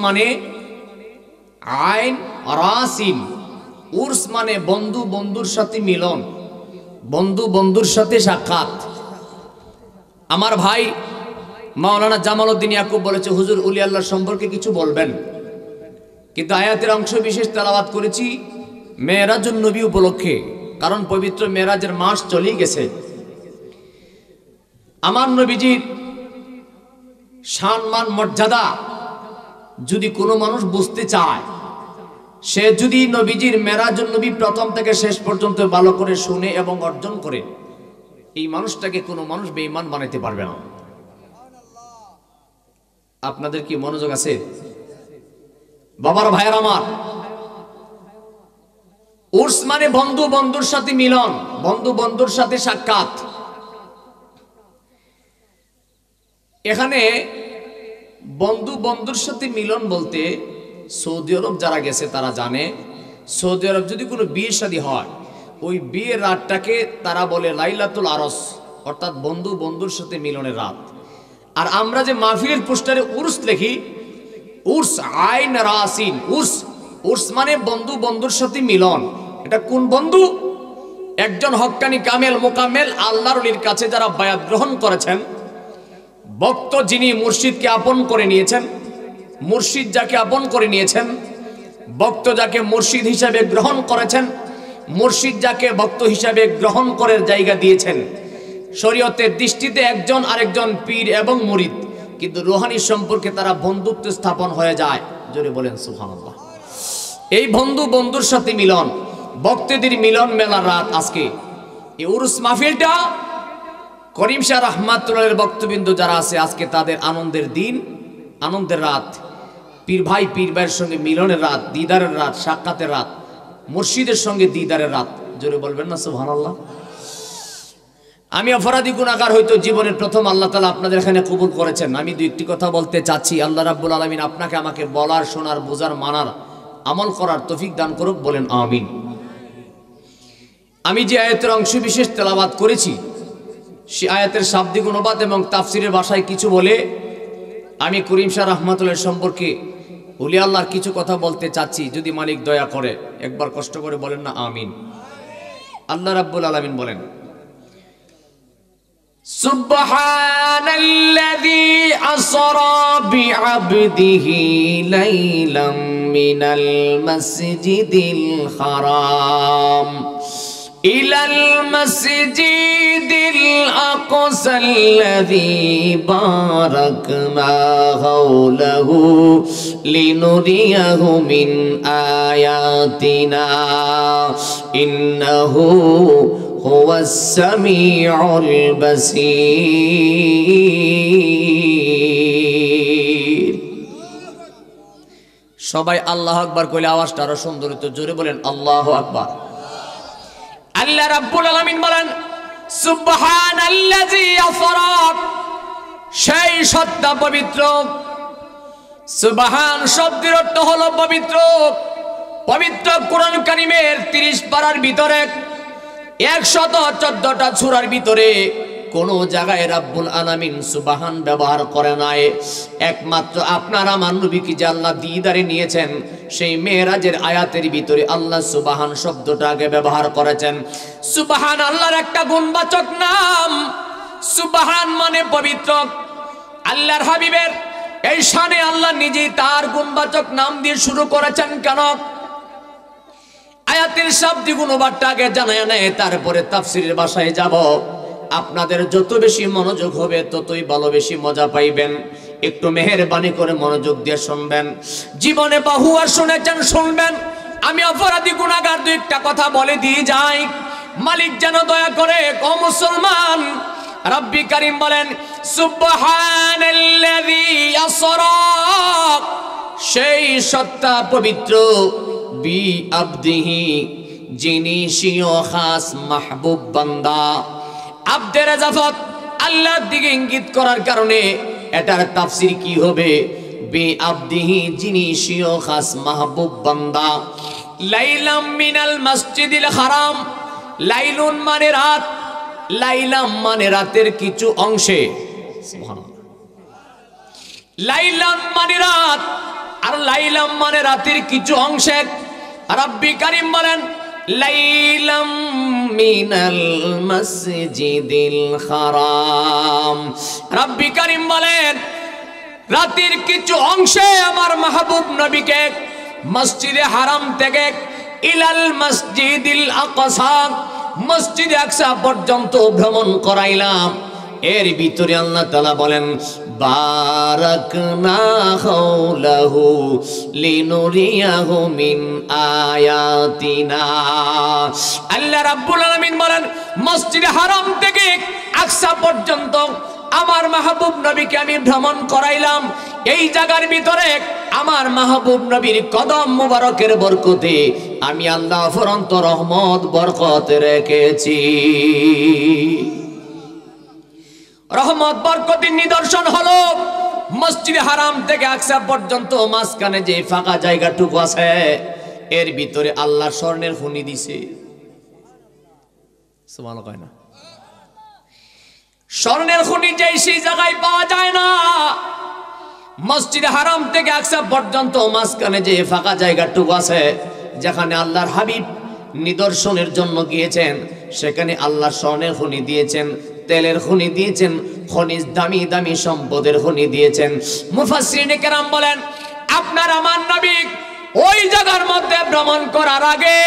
মানে আইন রাসিন, উর্স মানে বন্ধু বন্ধুর সাথে মিলন, বন্ধু বন্ধুর সাথে সাক্ষাৎ। আমার ভাই মাওলানা জামাল উদ্দিন ইয়াকুব বলেছে, হুজুর উলি আল্লাহ সম্পর্কে কিছু বলবেন, কিন্তু আয়াতের অংশ বিশেষ তেলাওয়াত করেছি মেরাজুন নবী উপলক্ষে, কারণ পবিত্র মেরাজের মাস চলেই গেছে। আমার নবীজির সম্মান মর্যাদা যদি কোনো মানুষ বুঝতে চায়, সে যদি নবীজির মেরাজুন নবী প্রথম থেকে শেষ পর্যন্ত ভালো করে শুনে এবং অর্জন করে, এই মানুষটাকে কোনো মানুষ বেঈমান বানাইতে পারবে না। আপনাদের কি মনোযোগ আছে? বাবার ভাইয়ের আমার, উর্স মানে বন্ধু বন্ধুর সাথে মিলন, বন্ধু বন্ধুর সাথে সাক্ষাৎ। এখানে বন্ধু বন্ধুর সাথে মিলন বলতে সৌদি আরব যারা গেছে তারা জানে, সৌদি আরব যদি কোনো বিয়ে শাদী হয়, ওই বিয়ের রাতটাকে তারা বলে লাইলাতুল আরস, অর্থাৎ বন্ধু বন্ধুর সাথে মিলনের রাত। আর আমরা যে মাহফিলের পোস্টারে উর্স লিখি, উর্স আইন রাসিন, উর্স উর্স মানে বন্ধু বন্ধুর সাথে মিলন। এটা কোন বন্ধু? একজন হক্কানি কামেল মোকাম্মেল আল্লাহর ওলির কাছে যারা বায়াত গ্রহণ করেছেন, ভক্ত যিনি মুর্শিদকে আপন করে নিয়েছেন, মুর্শিদ যাকে আপন করে নিয়েছেন, ভক্ত যাকে মুর্শিদ হিসাবে গ্রহণ করেছেন, মুর্শিদ যাকে ভক্ত হিসাবে গ্রহণ করার জায়গা দিয়েছেন। শরীয়তের দৃষ্টিতে একজন আরেকজন পীর এবং মুরিদ, কিন্তু রুহানি সম্পর্কে তারা বন্ধুত্ব স্থাপন হয়ে যায়। জোরে বলেন সুবহানাল্লাহ। এই বন্ধু বন্ধুর সাথে মিলন, ভক্তদের মিলন মেলার রাত আজকে। এই উরুস মাহফিলটা করিম শাহ রাহমাতুল্লাহের ভক্তবিন্দু যারা আছে, আজকে তাদের আনন্দের দিন, আনন্দের রাত, পীর ভাই পীর ভাইয়ের সঙ্গে মিলনের রাত, দিদারের রাত, সাক্ষাতের রাত, মুর্শিদের সঙ্গে দিদারের রাত। জোরে বলবেন না সুবহানাল্লাহ। আমি অপরাধী গুনাহগার, হয়তো জীবনের প্রথম আল্লাহ তাআলা আপনাদের এখানে কবুল করেছেন। আমি দুই একটি কথা বলতে চাচ্ছি। আল্লাহ রাব্বুল আলামিন আপনাকে আমাকে বলার, শোনার, বোঝার, মানার, আমল করার তৌফিক দান করুক, বলেন আমিন। আমি যে আয়াতের অংশ বিশেষ তেলাওয়াত করেছি, সে আয়াতের শাব্দিক অনুবাদ এবং তাফসিরের ভাষায় কিছু বলে আমি করিম শাহ রাহমাতুল্লাহ সম্পর্কে ওলি আল্লাহর কিছু কথা বলতে চাচ্ছি। যদি মালিক দয়া করে একবার কষ্ট করে বলেন না আমিন। আল্লাহ রাব্বুল আলামিন বলেন, সুবহানাল্লাযী আসরা বিআবদিহি লাইলাম মিনাল মাসজিদিল হারাম ইলাল মাসজিদিল আকসাল্লাযী বারাকনা হাওলাহু লিনুরিয়াহু মিন আয়াতিনা ইন্নাহু হুয়াস সামিউল বাসীর। সবাই আল্লাহু আকবার কইলে আওয়াজটা আরো সুন্দর হতো। জোরে বলেন আল্লাহু আকবার। আল্লাহ রাব্বুল আলামিন বলেন, সুবহানাল্লাযী আসরা, সেই সত্তা পবিত্র। সুবহান শব্দের অর্থ হলো পবিত্র। পবিত্র কোরআন কারীমের 30 পারার ভিতরে 114টা সূরার ভিতরে কোন জায়গায় রাব্বুল আলামিন সুবহান ব্যবহার করে নাই। একমাত্র আপনার আমার নবীকে যে আল্লাহ দিদারে নিয়েছেন, সেই মেরাজের আয়াতের ভিতরে আল্লাহ সুবহান শব্দটাকে ব্যবহার করেছেন। সুবহান আল্লাহর একটা গুণবাচক নাম। সুবহান মানে পবিত্র। আল্লাহর হাবিবের এই শানে আল্লাহ নিজেই তার গুণবাচক নাম দিয়ে শুরু করেছেন। কেন? আয়াতের শাব্দিক অনুবাদটাকে জানায় নেয়, তারপরে তাফসীরের ভাষায় যাব। আপনাদের যত বেশি মনোযোগ হবে ততই ভালো, বেশি মজা পাইবেন। একটু মেহেরবানি করে মনোযোগ দিয়ে শুনবেন। জীবনে বহুবার শুনেছেন, শুনবেন। আমি অপরাধী গুনাহগার, দুই একটা কথা বলে দিয়ে যাই, মালিক যেন দয়া করে। ও মুসলমান, রাব্বি কারীম বলেন, সুবহানাল্লাযী আসরা, সেই সত্তা পবিত্র, বি আবদিহি, যিনি স্বীয় খাস মাহবুব বান্দা। আব্দের ইজাফত আল্লাহর দিকে ইঙ্গিত করার কারণে এটার তাফসীর কি হবে? বি আবদিহি, যিনি স্বীয় খাস মাহবুব বান্দা। লাইলাম মিনাল মসজিদিল হারাম, লাইলুন মানে রাত, লাইলাম মানে রাতের কিছু অংশে। সুবহানাল্লাহ। লাইলান মানে রাত, আর লাইলাম মানে রাতের কিছু অংশে। রব্বি কারীম বলেন লাইলাম মিনাল মসজিদিল হারাম। রব্বি কারীম বলেন রাতের কিছু অংশে আমার মাহবুব নবীকে মসজিদে হারাম থেকে ইলাল মসজিদিল আকসা, মসজিদে আকসা পর্যন্ত ভ্রমণ করাইলাম। এর ভিতরে আল্লাহ তাআলা বলেন বারাকনা হাওলাহু লিনুরিয়াহু মিন আয়াতিনা। আল্লাহ রাব্বুল আলামিন বলেন মসজিদে হারাম থেকে আকসা পর্যন্ত আমার মাহবুব নবীকে আমি ভ্রমণ করাইলাম। এই জায়গার ভিতরে আমার মাহবুব নবীর কদম মুবারকের বরকতে আমি আল্লাহ অফুরন্ত রহমত বরকত রেখেছি। রহমত বরকতের নিদর্শন হলো মসজিদে হারাম থেকে আকসা পর্যন্ত মাঝখানে যে ফাঁকা জায়গাটুকু আছে এর ভিতরে আল্লাহ স্বর্ণের খনি দিছে। সুবহানাল্লাহ কয় না? স্বর্ণের খনি যে সেই জায়গায় পাওয়া যায় না। মসজিদে হারাম থেকে আকসা পর্যন্ত মাঝখানে যে ফাঁকা জায়গাটুকু আছে যেখানে আল্লাহর হাবিব নিদর্শনের জন্য গিয়েছেন সেখানে আল্লাহ স্বর্ণের খনি দিয়েছেন, তেলের খনি দিয়েছেন, খনিজ দামি দামি সম্পদের খনি দিয়েছেন। মুফাসসিরিনে কেরাম বলেন আপনার আমার নবী ওই জায়গার মধ্যে ভ্রমণ করার আগে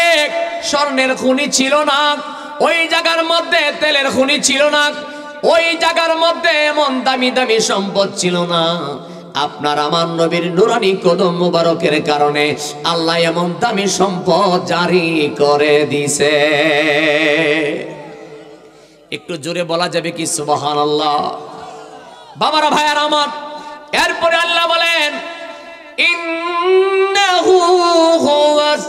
স্বর্ণের খনি ছিল না, ওই জায়গার মধ্যে তেলের খনি ছিল না, ওই জায়গার মধ্যে এমন দামি দামি সম্পদ ছিল না। আপনার আমার নবীর নুরানি কদম মুবারকের কারণে আল্লাহ এমন দামি সম্পদ জারি করে দিছে। একটু জোরে বলা যাবে কি সুবহানাল্লাহ? বাবারা ভাইয়ার আমার, এরপরে আল্লাহ বলেন ইন্নাহু হুয়াস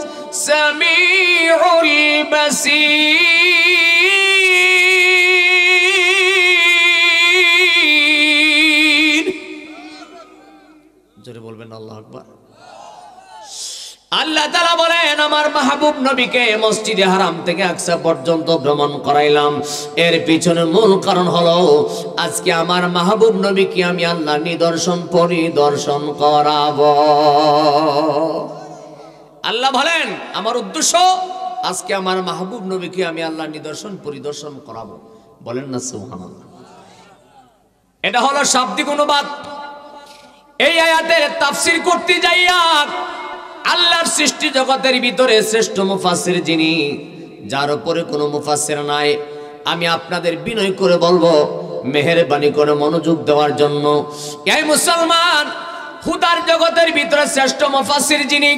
সামিউল বাসীর। জোরে বলবেন আল্লাহু আকবার। আল্লাহ তাআলা বলেন আমার মাহবুব নবীকে মসজিদে হারাম থেকে আকসা পর্যন্ত ভ্রমণ করাইলাম। এর পিছনে মূল কারণ হলো আজকে আমার মাহবুব নবীকে আমি আল্লাহ নিদর্শন পরিদর্শন করাবো। আল্লাহ বলেন আমার উদ্দেশ্য আজকে আমার মাহবুব নবীকে আমি আল্লাহ নিদর্শন পরিদর্শন করাবো। বলেন না সুবহানাল্লাহ? এটা হলো শাব্দিক অনুবাদ। এই আয়াতের তাফসীর করতে যাইয়া আল্লাহর সৃষ্টি জগতের ভিতরে শ্রেষ্ঠ মুফাসসির যিনি, যার উপরে কোনো মুফাসসির নাই, আমি আপনাদের বিনয় করে বলবো মেহেরবানি করে মনোযোগ দেওয়ার জন্য। এই মুসলমান খুদার জগতের ভিতরে শ্রেষ্ঠ মুফাসসির যিনি,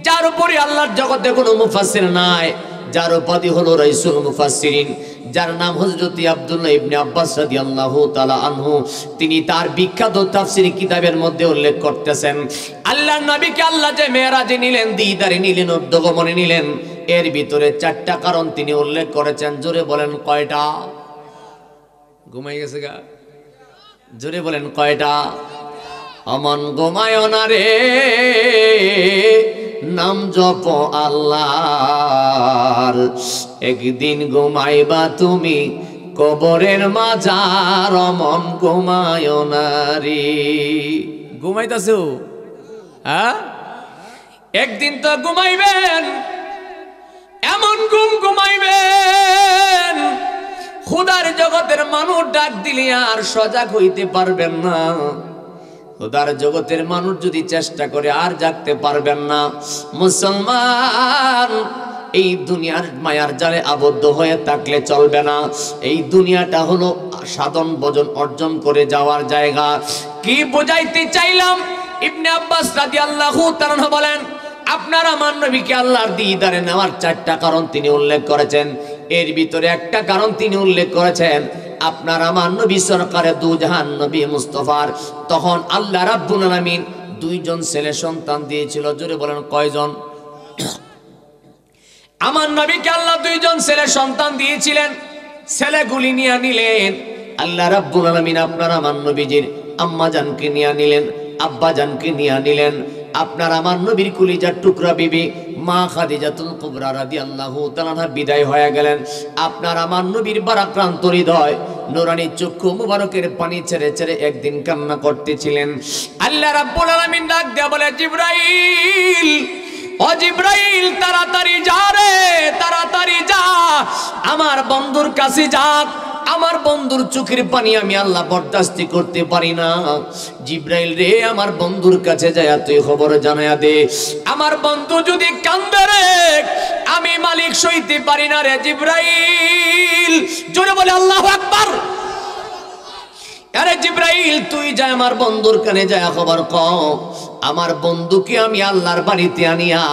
যার উপরে আল্লাহর জগতে কোনো মুফাসসির নাই, যার উপাধি হলো রাইসুল মুফাসসিরিন, যার নাম হযরত আব্দুল্লাহ ইবনে আব্বাস রাদিয়াল্লাহু তাআলা আনহু। তিনি তার বিখ্যাত তাফসীর কিতাবের মধ্যে উল্লেখ করতেছেন আল্লাহর নবীকে আল্লাহ যে মেরাজে নিলেন, দিদারে নিলেন, উদ্যোগমনে নিলেন, এর ভিতরে চারটা কারণ তিনি উল্লেখ করেছেন। জোরে বলেন কয়টা? ঘুমাই গেছে গা? জোরে বলেন কয়টা? অমন ঘুমায় না রে, নাম জপ আল্লাহর, একদিন ঘুমাইবা তুমি কবরের মাজার, অমন ঘুমায় না রে। ঘুমাইতাছো? হ্যাঁ, একদিন তো ঘুমাইবেন, এমন ঘুম ঘুমাইবেন খুদার জগতের মানুষ ডাক দিলে আর সজাগ হইতে পারবেন না। খুদার জগতের মানুষ যদি চেষ্টা করে আর জাগতে পারবেন না। মুসলমান এই দুনিয়ার মায়ার জালে আবদ্ধ হয়ে থাকলে চলবে না। এই দুনিয়াটা হলো সাধন ভজন অর্জন করে যাওয়ার জায়গা। কি বোঝাইতে চাইলাম? ইবনে আব্বাস রাদিয়াল্লাহু তাআলা বলেন আপনার আমার নবীকে আল্লাহর দিদারে নেওয়ার চারটা কারণ তিনি উল্লেখ করেছেন। এর ভিতরে একটা কারণ তিনি উল্লেখ করেছেন আপনার আমার নবী সরকারে দু জাহান নবী মুস্তাফার তখন আল্লাহ রাব্বুল আলামিন দুইজন ছেলে সন্তান দিয়েছিল। জোরে বলেন কয়জন? আমার নবীকে আল্লাহ দুইজন ছেলে সন্তান দিয়েছিলেন। ছেলেগুলি নিয়ে নিলেন আল্লাহ রাব্বুল আলামিন আপনার আমার নবীজির আম্মা জানকে নিয়ে নিলেন। আব্বাজানকে নিয়ে নিলেন। আপনার আমার নবীর কলিজার টুকরা বিবি মা খাদিজাতুল কুবরা রাদিয়াল্লাহু তাআলা বিদায় হয়ে গেলেন। আপনার আমার নবীর ভারাক্রান্ত হৃদয় নুরানি চক্ষু মুবারকের পানি ছেড়ে ছেড়ে একদিন কান্না করতেছিলেন। আল্লাহ রাব্বুল আলামিন ডাক দেয়া বলে, জিবরাইল, ও জিবরাইল, তাড়াতাড়ি যা রে, তাড়াতাড়ি যা, আমার বন্ধুর কাছে যা, আমার বন্ধুর চোখের পানি আমি আল্লাহ বরদাস্তি করতে পারি না। জিবরাইল রে, আমার বন্ধুর কাছে যায় তুই খবর জানায়া দে, আমার বন্ধু যদি কান্দে রে আমি মালিক সইতে পারি না রে জিবরাইল। জোরে বলে আল্লাহু আকবার। আরে জিবরাইল, তুই যা আমার বন্ধুর কানে যায় খবর কও, আমার বন্ধুকে আমি আল্লাহর বাড়িতে আনিয়া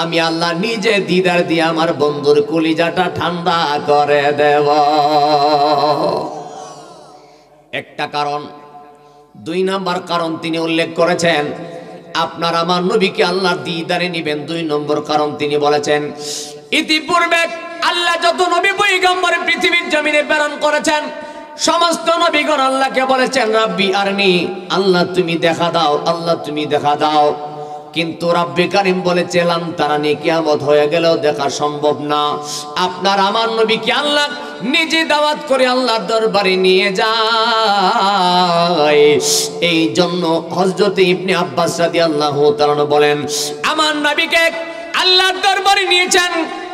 আমি আল্লাহ নিজে দিদার দিয়ে আমার বন্ধুর কলিজাটা ঠান্ডা করে দেব। একটা কারণ। 2 নাম্বার কারণ তিনি উল্লেখ করেছেন, আপনার আমার নবীকে আল্লাহর দিদারে নিবেন। 2 নম্বর কারণ তিনি বলেছেন, ইতিপূর্বে আল্লাহ যত নবী পয়গম্বর পৃথিবীর জমিনে প্রেরণ করেছেন সমস্ত নবীগণ আল্লাহকে বলেছেন রাব্বি আরনি, আল্লাহ তুমি দেখা দাও, আল্লাহ তুমি দেখা দাও। কিন্তু রাব্বে কারিম বলেছে লান তারানি, কিয়ামত হয়ে গেলেও দেখা সম্ভব না। আপনার আমার নবীকে আল্লাহ নিজে দাওয়াত করে আল্লাহর দরবারে নিয়ে যায়। এই জন্য হযরত ইবনে আব্বাস রাদিয়াল্লাহু তাআলা বলেন, আমার নবীকে আল্লাহর দরবারে নিয়েছেন,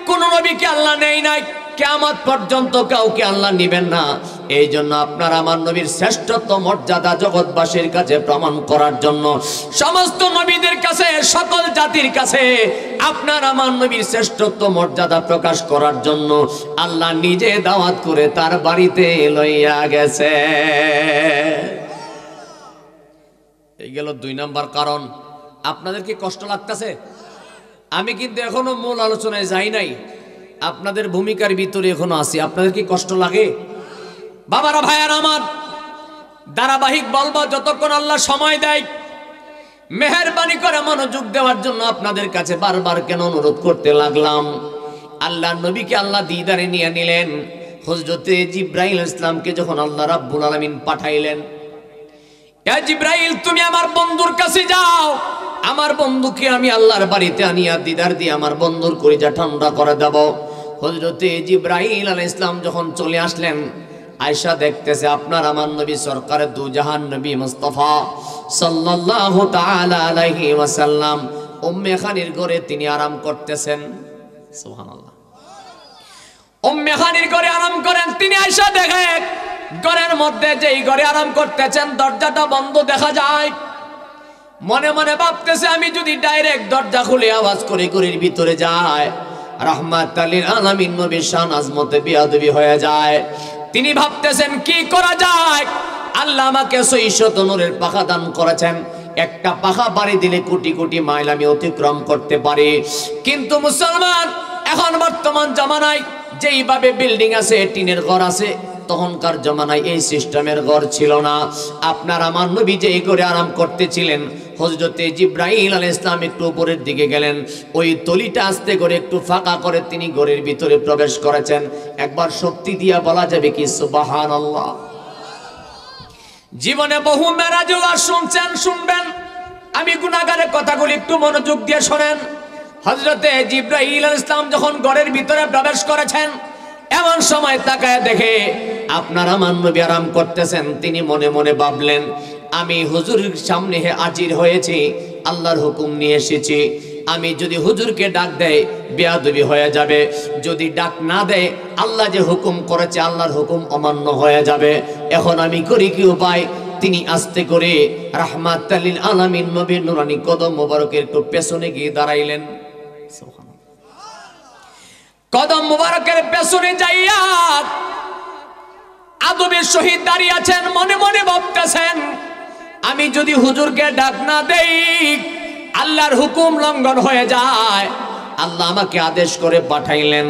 কোন নবীকে আল্লাহ নেই নাই, কিয়ামত পর্যন্ত কাউকে আল্লাহ নেবেন না। এই জন্য আপনার আমার নবীর শ্রেষ্ঠত্ব মর্যাদা জগৎবাসীর কাছে প্রমাণ করার জন্য, সমস্ত নবীদের কাছে, সকল জাতির কাছে আপনার আমার নবীর শ্রেষ্ঠত্ব মর্যাদা প্রকাশ করার জন্য আল্লাহ নিজে দাওয়াত করে তার বাড়িতে লইয়া গেছে। এই গেল 2 নাম্বার কারণ। আপনাদের কি কষ্ট লাগতেছে? আমি কিন্তু এখনো মূল আলোচনায় যাই নাই, আপনাদের ভূমিকার ভিতরে এখনো আছি। আপনাদের কি কষ্ট লাগে? বাবারা, ভাইয়ারা আমার, ধারাবাহিক বলবো যতক্ষণ আল্লাহ সময় দেয়। মেহেরবানি করে মনোযোগ দেওয়ার জন্য আপনাদের কাছে বারবার কেন অনুরোধ করতে লাগলাম। আল্লাহ নবীকে আল্লাহ দিদারে নিয়ে নিলেন। হযরতে জিবরাইল ইসলামকে যখন আল্লাহ রাব্বুল আলামিন পাঠাইলেন, এ জিবরাইল, তুমি আমার বন্ধুর কাছে যাও, আমার বন্ধুকে আমি আল্লাহর বাড়িতে আনিয়া দিদার দিয়ে আমার বন্ধুর কলিজা ঠান্ডা করে দেব। হযরতে জিবরাইল আলাইহিস সালাম যখন চলে আসলেন, আয়েশা দেখতেছে আপনার আমার নবী সরকারে দু জাহান নবী মুস্তাফা সাল্লাল্লাহু তাআলা আলাইহি ওয়াসাল্লাম উম্মে খানির ঘরে তিনি আরাম করতেছেন। সুবহানাল্লাহ। উম্মে খানির ঘরে আরাম করেন তিনি। আয়েশা দেখে ঘরের মধ্যে যেই ঘরে আরাম করতেছেন দরজাটা বন্ধ দেখা যায়। মনে মনে ভাবতেছে, আমি যদি ডাইরেক্ট দরজা খুলে আওয়াজ করে ঘরের ভিতরে যায়, রাহমাতাল লিল আলামিন নবীর শান আজমতে বেয়াদবি হয়ে যায়। তিনি ভাবতেছেন কি করা যায়। আল্লাহ আমাকে 600 নূরের পাখা দান করেছেন, একটা পাখা বাড়ি দিলে কোটি কোটি মাইল আমি অতিক্রম করতে পারি। কিন্তু মুসলমান, এখন বর্তমান জামানায় যেইভাবে বিল্ডিং আছে, টিনের ঘর আছে, তখনকার জামানায় এই সিস্টেমের ঘর ছিল না। আপনার আমার নবী যে ঘরে আরাম করতেছিলেন, হযরতে জিবরাইল আলাইহিস সালাম একটু উপরের দিকে গেলেন, ওই তলিটা আস্তে করে একটু ফাঁকা করে তিনি ঘরের ভিতরে প্রবেশ করেছেন। একবার শক্তি দিয়া বলা যাবে কি সুবহানাল্লাহ। জীবনে বহু মেরাজ শুনছেন, শুনবেন। আমি গুনাহগারের কথাগুলি একটু মনোযোগ দিয়ে শোনেন। হযরতে জিবরাইল আলাইহিস সালাম যখন ঘরের ভিতরে প্রবেশ করেছেন, এমন সময় তাকায় দেখে আপনার আমার নবী আরাম করতেছেন। তিনি মনে মনে ভাবলেন, আমি হুজুরের সামনে হাজির হয়েছি, আল্লাহর হুকুম নিয়ে এসেছি। আমি যদি হুজুরকে ডাক দেয় বেয়াদবি হয়ে যাবে, যদি ডাক না দেয় আল্লাহ যে হুকুম করেছে আল্লাহর হুকুম অমান্য হয়ে যাবে। এখন আমি করি কি উপায়? তিনি আস্তে করে রাহমাতাল লিল আলামিন নবীর নুরানি কদম মোবারকের একটু পেছনে গিয়ে দাঁড়াইলেন। কদম মুবারকের পেছনে যাইয়া আদবের সহিত দাঁড়িয়ে আছেন। মনে মনে ভাবতেছেন, আমি যদি হুজুরকে ডাক না দেই আল্লাহর হুকুম লঙ্ঘন হয়ে যায়। আল্লাহ আমাকে আদেশ করে পাঠাইলেন,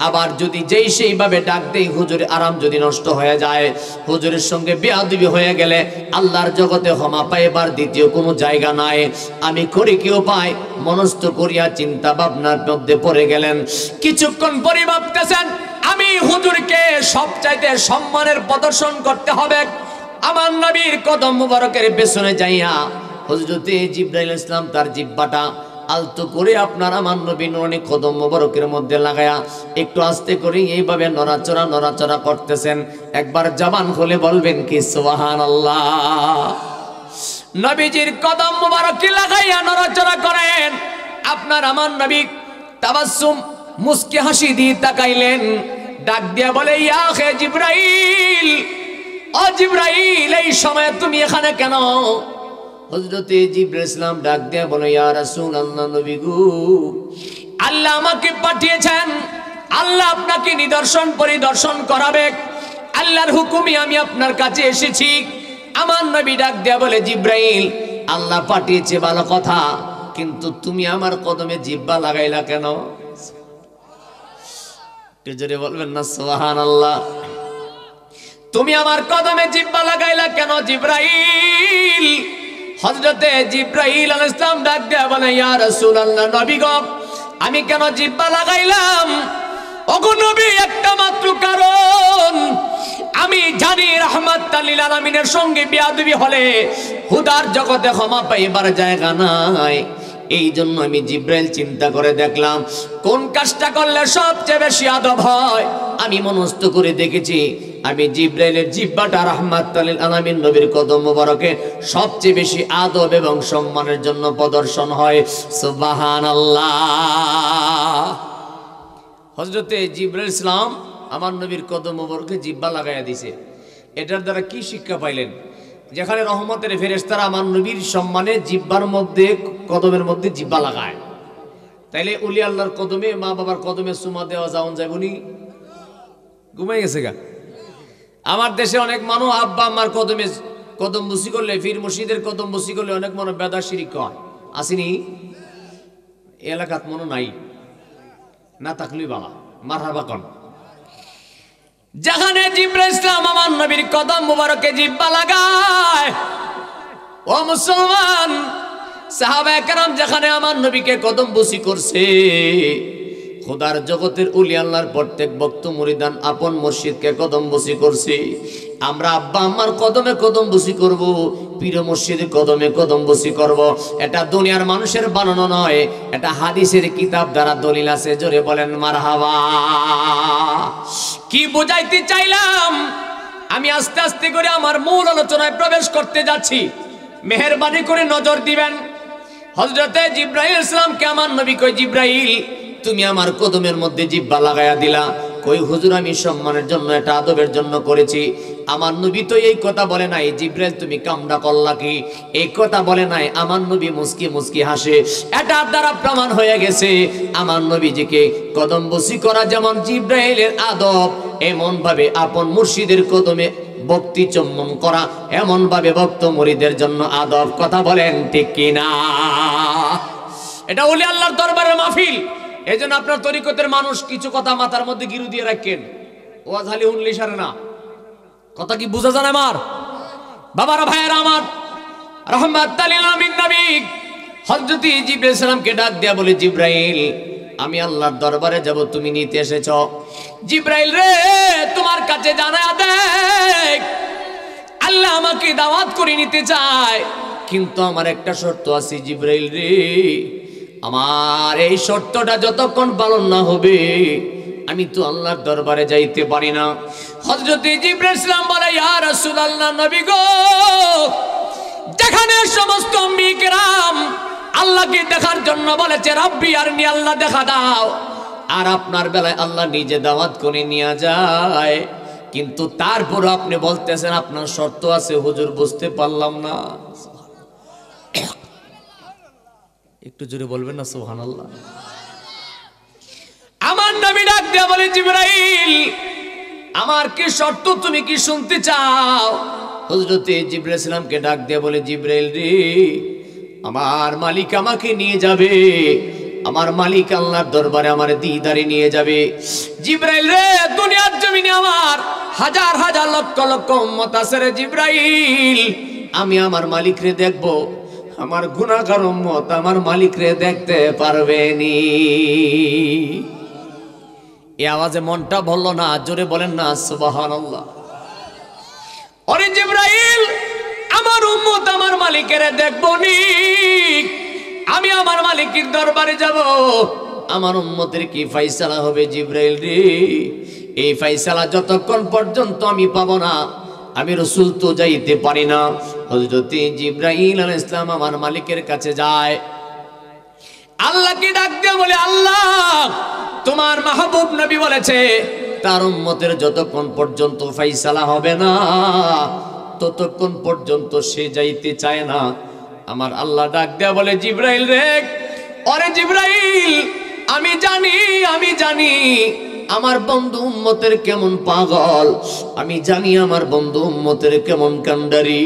আবার যদি যেই সেইভাবে ডাক দেই হুজুরের আরাম যদি নষ্ট হয়ে যায়, হুজুরের সঙ্গে বেয়াদবি হয়ে গেলে আল্লাহর জগতে ক্ষমা পাইবার দ্বিতীয় কোনো জায়গা নাই। আমি করি কি উপায়? মনস্থ করিয়া চিন্তা ভাবনার মধ্যে পড়ে গেলেন। কিছুক্ষণ পরে ভাবতেছেন, আমি হুজুরকে সবচাইতে সম্মানের প্রদর্শন করতে হবে। আমার নবীর কদম মুবারকের পেছনে যাইয়া হযরতে জিবরাইল ইসলাম তার জিহ্বাটা আলতো করে আপনার আমার নবী নুরানি কদম মোবারকের মধ্যে লাগায়া একটু আস্তে করে এইভাবে নড়াচড়া করতেছেন। একবার জবান খুলে বলবেন কি সুবহানাল্লাহ। নবীজির কদম মোবারকে লাগাইয়া নড়াচড়া করেন। আপনার আমার নবী তাবাসসুম মুস্কি হাসি দিয়ে তাকাইলেন, ডাক দিয়া বলে ইয়া হে জিবরাইল, ও জিবরাইল এই সময় তুমি এখানে কেন? হযরতে জিবরাইল ইসলাম ডাক দিয়া বলে ইয়া রাসূলুল্লাহ, নবী গো, আল্লাহ আমাকে পাঠিয়েছেন, আল্লাহ আপনাকে নিদর্শন পরিদর্শন করাবে, আল্লাহর হুকুমে আমি আপনার কাছে এসেছি। আমার নবী ডাক দিয়া বলে জিবরাইল, আল্লাহ পাঠিয়েছে ভালো কথা, কিন্তু তুমি আমার কদমে জিহ্বা লাগাইলা কেন? একটু জোরে বলবেন না সুবহানাল্লাহ। তুমি আমার কদমে জিহ্বা লাগাইলা কেন জিবরাইল? হযরতে জিবরাইল আলাইহিস সালাম ডাক দিয়া বলে ইয়া রাসূলুল্লাহ, নবী গো, আমি কেন জিহ্বা লাগাইলাম? ওগো নবী, একটা মাত্র কারণ, আমি জানি রাহমাতাল লিল আলামিনের সঙ্গে বিয়াদবি হলে হুদার জগতে ক্ষমা পাইবার জায়গা নাই। এই জন্য আমি জিবরাইল চিন্তা করে দেখলাম কোন কাজটা করলে সবচেয়ে বেশি আদব হয়। আমি মনস্থ করে দেখেছি আমি জিবরাইলের জিহ্বাটা রাহমাতাল লিল আলামিন নবীর কদম মোবারকে সবচেয়ে বেশি আদব এবং সম্মানের জন্য প্রদর্শন হয়। সুবহানাল্লাহ। হযরতে জিবরাইল ইসলাম আমার নবীর কদম মোবারকে জিহ্বা লাগাইয়া দিছে। এটার দ্বারা কি শিক্ষা পাইলেন? যেখানে রহমতের ফেরেশতারা আমার নবীর সম্মানে জিহ্বার মধ্যে কদমের মধ্যে জিহ্বা লাগায়, তাইলে ওলি আল্লাহর কদমে মা বাবার কদমে চুমা দেওয়া যাওন যাবনি? ঘুমাই গেছে গা। আমার দেশে অনেক মানুষ আব্বা আম্মার কদমে কদম বসি করলে, ফির মুর্শিদের কদম বসি করলে অনেক মানুষ বেদা শিরিক হয়। আসেনি এলাকাত মনে নাই, না থাকলেই বাবা মারহাবা কন। যেখানে জিবরাইল ইসলাম আমার নবীর কদম মুবারকে জিহ্বা লাগায়, ও মুসলমান সাহাবায়ে কেরাম যেখানে আমার নবীকে কদম বসি করছে, খোদার জগতের উলি আল্লাহর প্রত্যেক ভক্ত মুরিদান আপন মুর্শিদকে কদম বসি করছে। আমরা আব্বা আম্মার কদমে কদম বসি করব, পীর মুর্শিদের কদমে কদম বসি করব। এটা দুনিয়ার মানুষের বানানো নয়, এটা হাদিসের কিতাব দ্বারা দলিল আছে। জোরে বলেন মারহাবা। কি বুঝাইতে চাইলাম? আমি আস্তে আস্তে করে আমার মূল আলোচনায় প্রবেশ করতে যাচ্ছি, মেহেরবানি করে নজর দিবেন। হযরতে জিবরাইল ইসলামকে আমার নবী কই, জিবরাইল তুমি আমার কদমের মধ্যে জিহ্বা লাগায়া দিলা। কই হুজুর, আমি সম্মানের জন্য, এটা আদবের জন্য করেছি। আমার নবী তো এই কথা বলে নাই জিবরাইল তুমি কামড়া করলা কি, এই কথা বলে নাই। আমার নবী মুস্কি মুস্কি হাসে। এটার দ্বারা প্রমাণ হয়ে গেছে আমার নবীজিকে কদম বসি করা যেমন জিবরাইলের আদব, এমন ভাবে আপন মুর্শিদের কদমে ভক্তি চুম্বন করা এমন ভাবে ভক্ত মুরিদের জন্য আদব। কথা বলেন ঠিক কিনা? এটা ওলি আল্লাহর দরবারের মাহফিল। এই জন্য আপনার তরিকতের মানুষ কিছু কথা মাথার মধ্যে গিরু দিয়ে রাখেন, ওয়াজ হালি হুনলি সারে না। কথা কি বুঝা যায় আমার বাবারা, ভাইয়েরা আমার? রাহমাতাল লিল আলামিন নবী হযরত জিবরাইল সালামকে ডাক দেয়া বলে, জিবরাইল আমি আল্লাহর দরবারে যাব, তুমি নিতে এসেছ। জিবরাইল রে, তোমার কাছে জানায়া দেখ, আল্লাহ আমাকে দাওয়াত করে নিতে চায়, কিন্তু আমার একটা শর্ত আছে। জিবরাইল রে, আমার এই শর্তটা যতক্ষণ পালন না হবে আমি তো আল্লাহর দরবারে যাইতে পারি না। হযরত জিবরাইল ইসলাম বলে, ইয়া রাসূলুল্লাহ, নবী গো, যেখানে সমস্ত আম্বিয়া কিরাম আল্লাহকে দেখার জন্য বলেছে রাব্বি আরনি, আল্লাহ দেখা দাও, আর আপনার বেলায় আল্লাহ নিজে দাওয়াত করে নিয়ে যায়, কিন্তু তারপরও আপনি বলতেছেন আপনার শর্ত আছে। হুজুর বুঝতে পারলাম না। একটু জোরে বলবেন না সুবহানাল্লাহ। আমার নবী ডাক দিয়ে বলে, জিবরাইল আমার কি শর্ত, তুমি কি শুনতে চাও? হযরত জিবরাইল ইসলামকে ডাক দিয়ে বলে, জিবরাইল রে, আমার মালিক আমাকে নিয়ে যাবে, আমার মালিক আল্লাহর দরবারে আমার দিদারে নিয়ে যাবে। জিবরাইল রে, দুনিয়ার জমিনে আমার হাজার হাজার লক্ষ লক্ষ উম্মত আছে রে জিবরাইল, আমি আমার মালিক রে দেখবো, আমার গুনাহগার উম্মত আমার মালিক রে দেখতে পারবে নি। এই আওয়াজে মনটা বলল না, জোরে বলেন না সুবহানাল্লাহ। ওরে জিবরাইল, আমার উম্মত আমার মালিকের দেখবো নি, আমি আমার মালিকের দরবারে যাব, আমার উম্মতের কি ফয়সালা হবে জিবরাইল রে? এই ফয়সালা যতক্ষণ পর্যন্ত আমি পাবো না, আমি রাসূল তো যাইতে পারি না। হযরত জিবরাইল আলাইহিস সালাম আমার মালিকের কাছে যায়, আল্লাহকে ডাক দিয়ে বলে, আল্লাহ তোমার মাহবুব নবী বলেছে তার উম্মতের যতক্ষণ পর্যন্ত ফয়সালা হবে না ততক্ষণ পর্যন্ত সে যাইতে চায় না। আমার আল্লাহ ডাক দেয়া বলে, জিবরাইল রে, ওরে জিবরাইল, আমি জানি আমার বন্ধু উম্মতের কেমন পাগল, আমি জানি আমার বন্ধু উম্মতের কেমন কান্ডারি।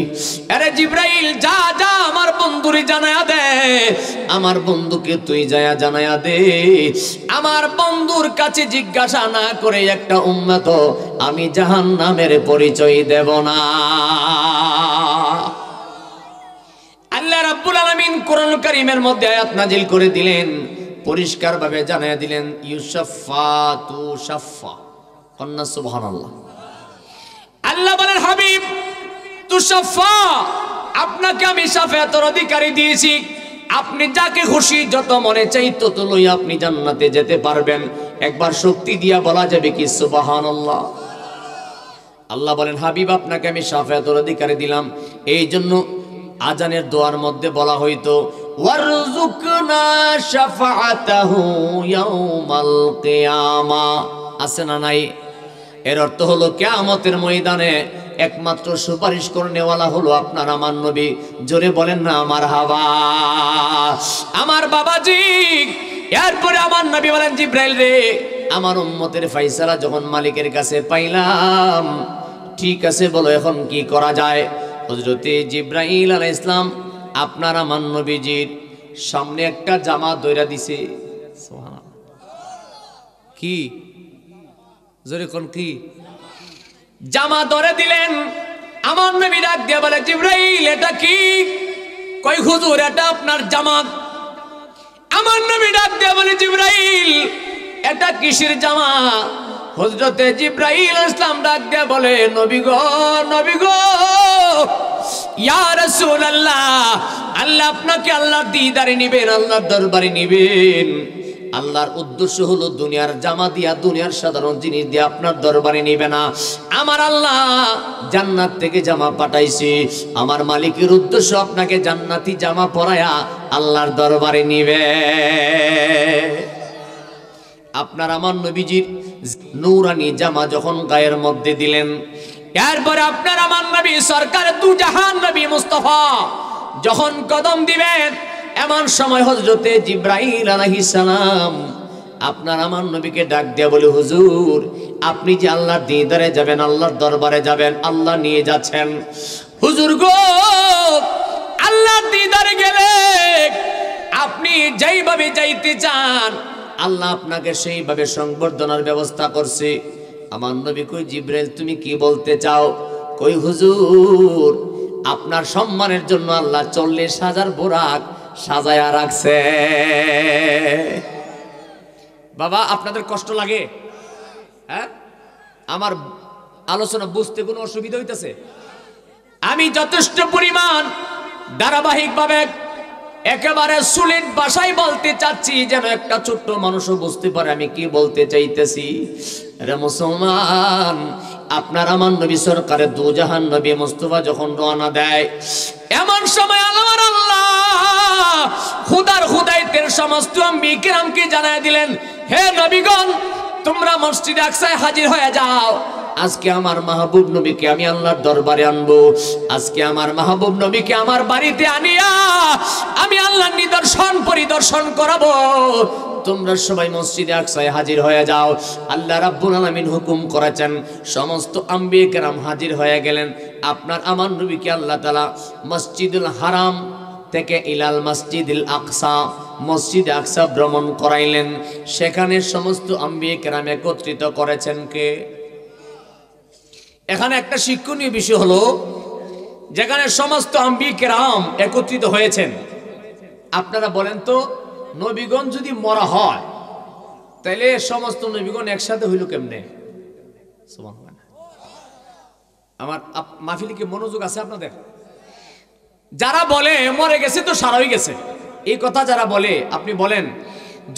আরে জিবরাইল, যা যা আমার বন্ধুরে জানায়া দে, আমার বন্ধুকে তুই যায়া জানায়া দে, আমার বন্ধুর কাছে জিজ্ঞাসা না করে একটা উম্মত আমি জাহান্নামের পরিচয় দেব না। আল্লাহ রাব্বুল আলামিন কোরআন কারীমের মধ্যে আয়াত নাজিল করে দিলেন, পরিষ্কার ভাবে জানায়া দিলেন, ইউশাফাতু শাফা, কন্না সুবহানাল্লাহ। আল্লাহ বলেন, হাবিব তুশাফা, আপনাকে আমি শাফায়াতের অধিকারী দিয়েছি, আপনি যাকে খুশি যত মনে চাই তত লইয়া আপনি জান্নাতে যেতে পারবেন। একবার শক্তি দিয়া বলা যাবে কি সুবহানাল্লাহ? আল্লাহ বলেন, হাবিব আপনাকে আমি শাফায়াতের অধিকারী দিলাম। এই জন্য আজানের দোয়ার মধ্যে বলা হইতো, ওয়ারযুকনা শাফাআতাহু ইয়াউমাল কিয়ামা, আছে না নাই? এর অর্থ হলো কিয়ামতের ময়দানে একমাত্র সুপারিশ করনেওয়ালা হলো আপনার আমার নবী। জোরে বলেন না মারহাবা। আমার বাবাজি, এরপরে আমার নবী বলেন, জিবরাইল রে, আমার উম্মতের ফয়সালা যখন মালিকের কাছে পাইলাম, ঠিক আছে বলো এখন কি করা যায়? হযরতে জিবরাইল আলাইহিস সালাম আপনার আমার নবীজির সামনে একটা জামা দইরা দিছে। সুবহানাল্লাহ। কি জোরে কোন কি? জামা ধরে দিলেন। আমার নবী ডাক দিয়ে বলে, জিবরাইল এটা কি? কই হুজুর এটা আপনার জামা। আমার নবী ডাক দিয়ে বলে, জিবরাইল এটা কিসের জামা? হযরতে জিবরাইল আলাইহিস সালাম ডাক দিয়ে বলে, নবী গো ইয়া রাসূলুল্লাহ, আল্লাহ আপনাকে আল্লাহর দিদারে নিবেন, আল্লাহর দরবারে নিবেন। আল্লাহর উদ্দেশ্য হলো দুনিয়ার জামা দিয়া, দুনিয়ার সাধারণ জিনিস দিয়ে আপনার দরবারে নিবে না। আমার আল্লাহ জান্নাত থেকে জামা পাঠাইছে, আমার মালিকের উদ্দেশ্য আপনাকে জান্নাতি জামা পরায়া আল্লাহর দরবারে নিবে। আপনার আমার নবীজির নূরানি জামা যখন গায়ের মধ্যে দিলেন, এরপরে আপনার আমার নবী সরকার দু জাহান নবী মুস্তাফা যখন কদম দিবেন, এমন সময় হযরতে জিবরাইল আলাইহিস সালাম আপনার আমার নবীকে ডাক দিয়ে বলে, হুজুর আপনি যে আল্লাহর দিদারে যাবেন, আল্লাহর দরবারে যাবেন, আল্লাহ নিয়ে যাচ্ছেন। হুজুর গো, আল্লাহর দিদারে গেলে আপনি যেইভাবে যাইতে চান আল্লাহ আপনাকে সেইভাবে সংবর্ধনার ব্যবস্থা করছে। আমার নবী কই, জিবরাইল তুমি কি বলতে চাও? কই হুজুর আপনার সম্মানের জন্য আল্লাহ 40,000 বোরাক সাজায়া রাখছে। বাবা আপনাদের কষ্ট লাগে? হ্যাঁ, আমার আলোচনা বুঝতে কোনো অসুবিধা হইতেছে? আমি যথেষ্ট পরিমাণ ধারাবাহিকভাবে একেবারে সুলিট ভাষায় বলতে চাচ্ছি, যেন একটা ছোট্ট মানুষও বুঝতে পারে আমি কি বলতে চাইতেছি। রে মুসলমান, আপনার আমার নবী সরকারে দু জাহান নবী মুস্তাফা যখন রওনা দেয়, এমন সময় আল্লাহর আল্লাহ খুদার খুদাইতের সমস্ত আম্বিয়া কিরামকে জানায় দিলেন, হে নবীগণ তোমরা মসজিদে আকসায় হাজির হয়ে যাও। আজকে আমার মাহবুব নবীকে আমি আল্লাহর দরবারে আনবো। আজকে আমার মাহবুব নবীকে আমার বাড়িতে আনিয়া আমি আল্লাহর নিদর্শন পরিদর্শন করাবো। তোমরা সবাই মসজিদে আকসায় হাজির হয়ে যাও। আল্লাহ রাব্বুল আলামিন হুকুম করেছেন, সমস্ত আম্বিয়া কেরাম হাজির হয়ে গেলেন। আপনার আমার নবীকে আল্লাহ তাআলা মসজিদুল হারাম থেকে ইলাল মসজিদুল আকসা, মসজিদে আকসা ভ্রমণ করাইলেন। সেখানে সমস্ত আম্বিয়া কেরাম একত্রিত করেছেন কে? এখানে একটা শিক্ষণীয় বিষয় হলো, যেখানে সমস্ত আম্বিয়া কেরাম একত্রিত হয়েছেন, আপনারা বলেন তো নবীগণ যদি মরা হয় তাহলে সমস্ত নবীগণ একসাথে হইল কেমনে? সুবহানাল্লাহ। আমার মাহফিলে কি মনোযোগ আছে আপনাদের? যারা বলে মরে গেছে তো সারা হয়ে গেছে, এই কথা যারা বলে, আপনি বলেন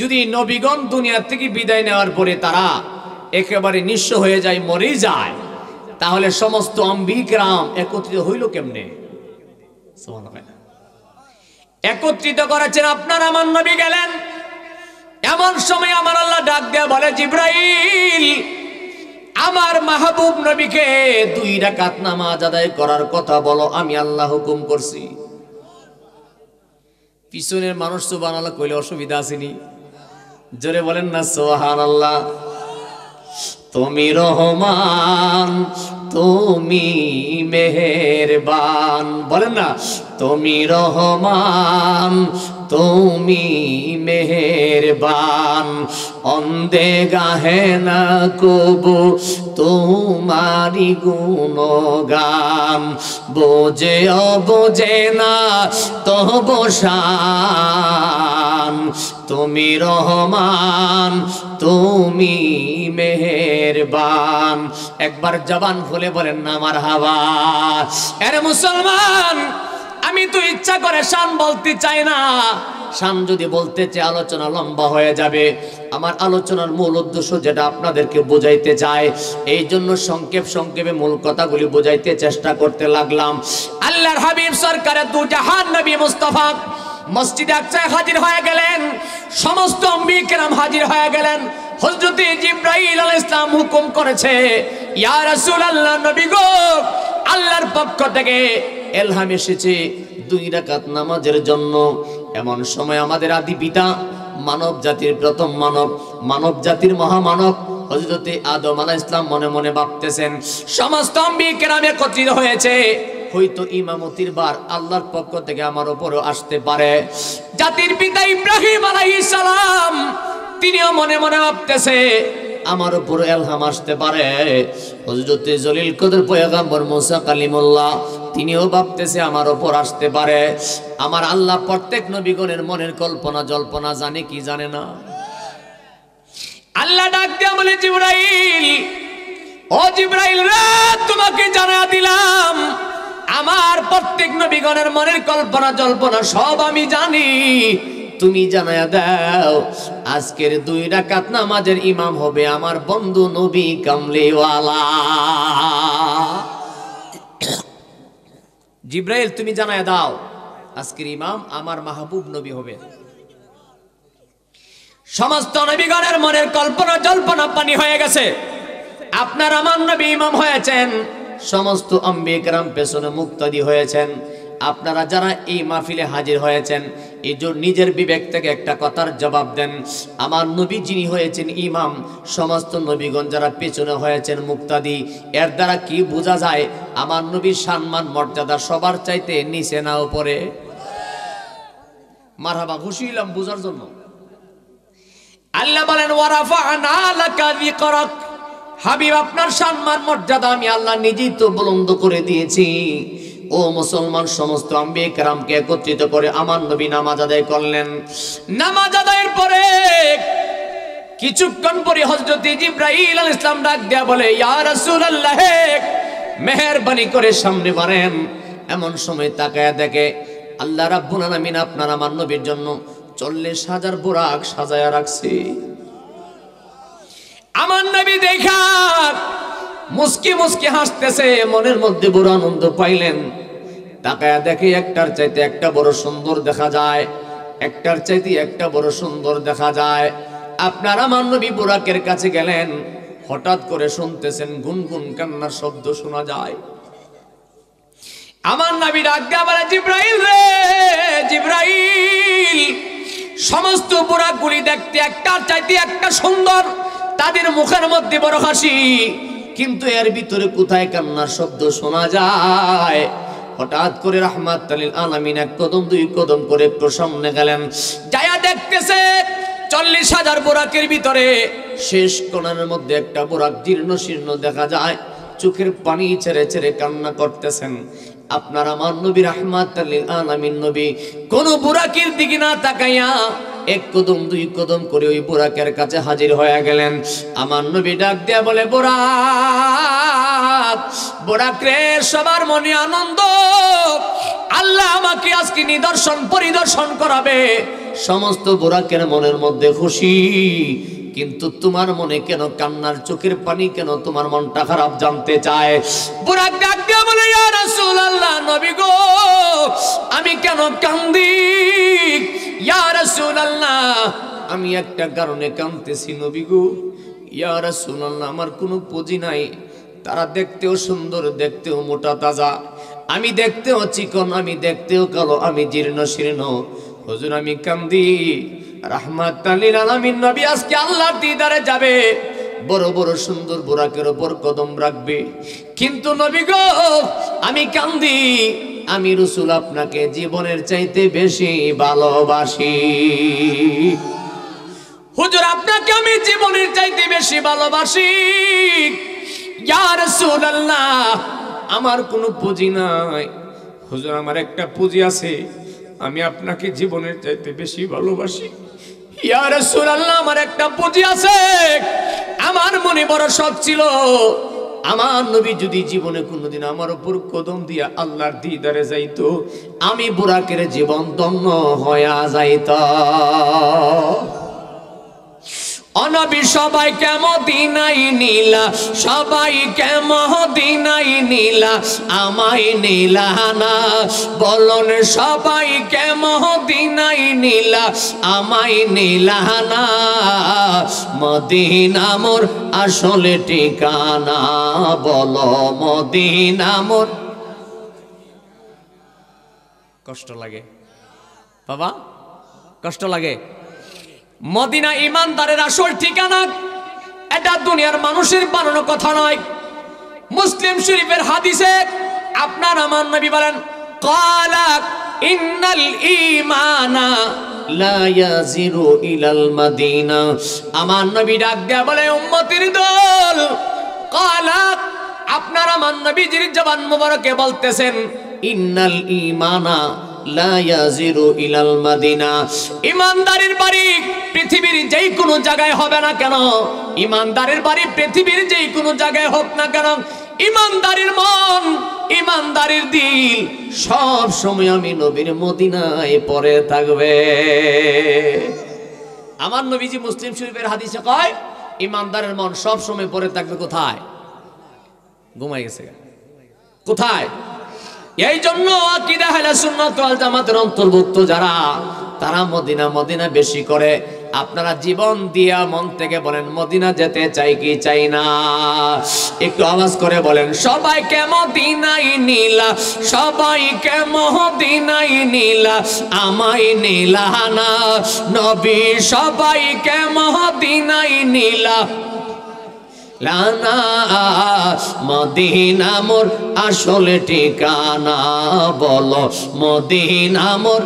যদি নবীগণ দুনিয়া থেকে বিদায় নেওয়ার পরে তারা একেবারে নিঃস্ব হয়ে যায়, মরেই যায়, তাহলে সমস্ত আম্বিকরাম একত্রিত হইল কেমনে? একত্রিত করেছেন আপনার আমার নবী গেলেন। এমন সময় আমার আল্লাহ ডাক দেয়া বলে, জিব্রাইল আমার মাহবুব নবীকে 2 রাকাত নামাজ আদায় করার কথা বলো, আমি আল্লাহ হুকুম করছি। পিছনের মানুষ সুবহানাল্লাহ কইলে অসুবিধা আসেনি? জোরে বলেন না সুবহানাল্লাহ। তুমি রহমান, তুমি মেহেরবান, বলেন না তুমি রহমান, তুমি মেহেরবান, অন্ধে গাহে না কবু তোমারি গুণগান, বোঝে অবোঝে না তব শান, তুমি রহমান, তুমি মেহেরবান। একবার জবান খুলে বলেন না মারহাবা। আরে মুসলমান, আমি তো ইচ্ছা করে শান বলতে চাই না, শান যদি বলতে চাই আলোচনা লম্বা হয়ে যাবে। আমার আলোচনার মূল উদ্দেশ্য যেটা আপনাদেরকে বোঝাইতে চাই, এই জন্য সংক্ষেপে মূল কথাগুলি বোঝাইতে চেষ্টা করতে লাগলাম। আল্লাহর হাবিব সরকারে দু জাহান নবী মুস্তাফা মসজিদে আকসায় হাজির হয়ে গেলেন, সমস্ত আম্বিয়া কেরাম হাজির হয়ে গেলেন। হযরত জিবরাইল আলাইহিস সালাম হুকুম করেছে, ইয়া রাসূলুল্লাহ, নবী গো, আল্লাহর পক্ষ থেকে ইলহাম এসেছে 2 রাকাত নামাজের জন্য। এমন সময় আমাদের আদি পিতা, মানব জাতির প্রথম মানব জাতির মহামানব হযরত আদম আলাইহিস সালাম মনে মনে ভাবতেছেন, সমস্ত আম্বিয়া কেরাম একত্রিত হয়েছে, হয়তো ইমামতির বার আল্লাহর পক্ষ থেকে আমার উপরও আসতে পারে। জাতির পিতা ইব্রাহিম আলাইহিস সালাম তিনিও মনে মনে ভাবতেছে আমার উপর ইলহাম আসতে পারে। হযরত জলিল কদর পয়গম্বর মুসা কালিমুল্লাহ তিনিও ভাবতেছে আমার উপর আসতে পারে। আমার আল্লাহ প্রত্যেক নবীগণের মনের কল্পনা জল্পনা জানে কি জানে না? আল্লাহ ডাক দিয়া বলে, জিবরাইল, ও জিবরাইল রে, তোমাকে জানা দিলাম আমার প্রত্যেক নবীগণের মনের কল্পনা জল্পনা সব আমি জানি। তুমি জানায়া দাও আজকের 2 রাকাত নামাজের ইমাম হবে আমার বন্ধু নবী কামলিওয়ালা। জিবরাইল তুমি জানায়া দাও আজকের ইমাম আমার মাহবুব নবী হবে। সমস্ত নবীগণের মনের কল্পনা জল্পনা পানি হয়ে গেছে। আপনার আমার নবী ইমাম হয়েছেন, সমস্ত আম্বিয়া কেরাম পেছনে মুক্তাদি হয়েছেন। আপনারা যারা এই মাহফিলে হাজির হয়েছেন, এই যে নিজের বিবেক থেকে একটা কথার জবাব দেন, আমার নবী যিনি হয়েছেন ইমাম, সমস্ত নবীগণ যারা পেছনে হয়েছেন মুক্তাদি, এর দ্বারা কি বোঝা যায় আমার নবীর সম্মান মর্যাদা সবার চাইতে নিচে না উপরে? মারহাবা, খুশি হইলাম বোঝার জন্য। আল্লাহ বলেন, ওয়ারাফা'না লাকা যিকরাক, হাবিব আপনার সম্মান মর্যাদা আমি আল্লাহ নিজেই তো বুলন্দ করে দিয়েছি। ও মুসলমান, সমস্ত আম্বিয়া কেরামকে একত্রিত করে আমার নবী নামাজ আদায় করলেন। নামাজ আদায়ের পরে কিছুক্ষণ পরে হযরত জিবরাইল আলাইহিস সালাম ডাক দেয়া বলে, ইয়া রাসূলুল্লাহ, মেহেরবানি করে সামনে বাড়েন। এমন সময় তাকায়া দেখে আল্লাহ রাব্বুল আলামিন আপনার আমার নবীর জন্য 40,000 বুরাক সাজায়া রাখছে। আমার নবী দেখা মুস্কি মুস্কি হাসতেছে, মনের মধ্যে বড় আনন্দ পাইলেন। তাকায়া দেখে একটার চাইতে একটা বড় সুন্দর দেখা যায়, একটার চাইতে একটা বড় সুন্দর দেখা যায়। আপনার আমার নবী বুরাকের কাছে গেলেন, হঠাৎ করে শুনতেছেন গুনগুন কান্নার শব্দ শোনা যায়। আমার নবী ডাক দিয়া বলে, জিবরাইল রে, জিবরাইল, সমস্ত বুরাকগুলি দেখতে একটার চাইতে একটা সুন্দর, তাদের মুখের মধ্যে বড় হাসি, কিন্তু এর ভিতরে কোথায় কান্নার শব্দ শোনা যায়? হঠাৎ করে রাহমাতুল লিল আলামিন 1 কদম 2 কদম করে একটু সামনে গেলেন, যায়া দেখতেছে 40,000 বুরাকের ভিতরে শেষ কোণার মধ্যে একটা বুরাক জীর্ণ শীর্ণ দেখা যায়, চোখের পানি ছেড়ে ছেড়ে কান্না করতেছেন। আপনার আমার নবী রাহমাতুল লিল আলামিন নবী কোন বুরাকের দিকে না তাকাইয়া 1 কদম 2 কদম করে ওই বুরাকের কাছে হাজির হয়ে গেলেন। আমার নবী ডাক দিয়া বলে, বুরাক, বুরাক রে, সবার মনে আনন্দ, আল্লাহ আমাকে আজকে নিদর্শন পরিদর্শন করাবে। সমস্ত বুরাকের মনের মধ্যে খুশি, কিন্তু তোমার মনে কেন কান্নার চোখের পানি, কেন তোমার মনটা খারাপ জানতে চায়। বুরাক ডাক দিয়ে বলে, ইয়া রাসূলুল্লাহ, নবী গো, আমি কেন কান্দি? ইয়া রাসূলুল্লাহ, আমি একটা কারণে কাঁদতেছি নবী গো। ইয়া রাসূলুল্লাহ, আমার কোনো পুঁজি নাই। তারা দেখতেও সুন্দর, দেখতেও মোটা তাজা, আমি দেখতেও চিকন, আমি দেখতেও কালো, আমি জীর্ণ শীর্ণ। হুজুর আমি কান্দি। রাহমাতাল লিল আলামিন নবী আজকে আল্লাহর দিদারে যাবে, বড় বড় সুন্দর বুরাকের উপর কদম রাখবে, কিন্তু নবী গো আমি কান্দি। আমি রাসূল আপনাকে জীবনের চাইতে বেশি ভালোবাসি। হুজুর আপনাকে আমি জীবনের চাইতে বেশি ভালোবাসি। ইয়া রাসূলুল্লাহ, আমার কোনো পুঁজি নাই। হুজুর আমার একটা পুঁজি আছে, আমি আপনাকে জীবনের চাইতে বেশি ভালোবাসি। ইয়া রাসূলুল্লাহ, আমার একটা পুঁজি আছে। আমার মনে বড় শখ ছিল, আমার নবী যদি জীবনে কোনোদিন আমার উপর কদম দিয়া আল্লাহর দিদারে যাইতো, আমি বুরাকের জীবন ধন্য হইয়া যাইত। অনবী সবাইকে মদিনায় নিলা, সবাইকে মদিনায় নিলা, আমায় নিলা না। বলন সবাইকে মদিনায় নিলা, আমায় নিলা না। মদিনা মোর আসলে ঠিকানা, বলো মদিনা মোর। কষ্ট লাগে বাবা, কষ্ট লাগে। মদিনা ইমানদারের আসল ঠিকানা, এটা দুনিয়ার মানুষের বানানো কথা নয়। মুসলিম শরীফের হাদিসে আপনার আমার নবী বলেন, ক্বালা ইন্নাল ঈমানা লা ইয়াজিরু ইলাল মাদিনা। আমার নবী ডাক দেয়া বলে, উম্মতের দল, ক্বালা আপনার আমার নবীজির জবান মুবারকে বলতেছেন, ইন্নাল ঈমানা লা ইয়াজিরু ইলাল মাদিনা। ইমানদারের বাড়ি পৃথিবীর যেই কোনো জায়গায় হবে না কেন, ইমানদারের বাড়ি পৃথিবীর যেই কোনো জায়গায় হোক না কেন, ইমানদারের মন, ইমানদারের দিল সব সময় আমি নবীর মদিনায় পড়ে থাকবে। আমার নবীজি মুসলিম শরীফের হাদিসে কয়, ইমানদারের মন সব সময় পড়ে থাকবে কোথায়? ঘুমাই গেছে কোথায়? এই জন্য আকীদা আহলে সুন্নাত ওয়াল জামাতের অন্তর্ভুক্ত যারা, তারা মদিনা মদিনা বেশি করে। আপনারা জীবন দিয়া মন থেকে বলেন, মদিনা যেতে চাই কি চাই না? একটু আওয়াজ করে বলেন, সবাইকে মদিনায় নিলা, সবাইকে মদিনায় নিলা, আমায় নিলা না। নবী সবাইকে মদিনায় নিলা লানা। মদিনা মোর আসলে ঠিকানা, বলো মদিনা মোর।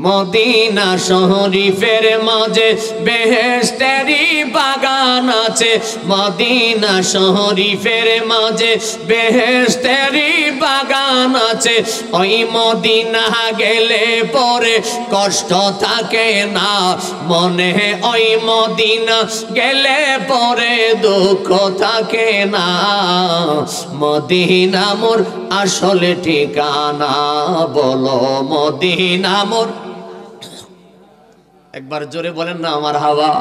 মদিনা শরীফের মাঝে বেহেশতেরি বাগান আছে, মদিনা শরীফের মাঝে বেহেশতেরি বাগান আছে। ওই মদিনা গেলে পরে কষ্ট থাকে না মনে, ওই মদিনা গেলে পরে দুঃখ থাকে না। মদিনা মোর আসলে ঠিকানা, বলো মদিনা মোর। একবার জোরে বলেন না আমার হাওয়া।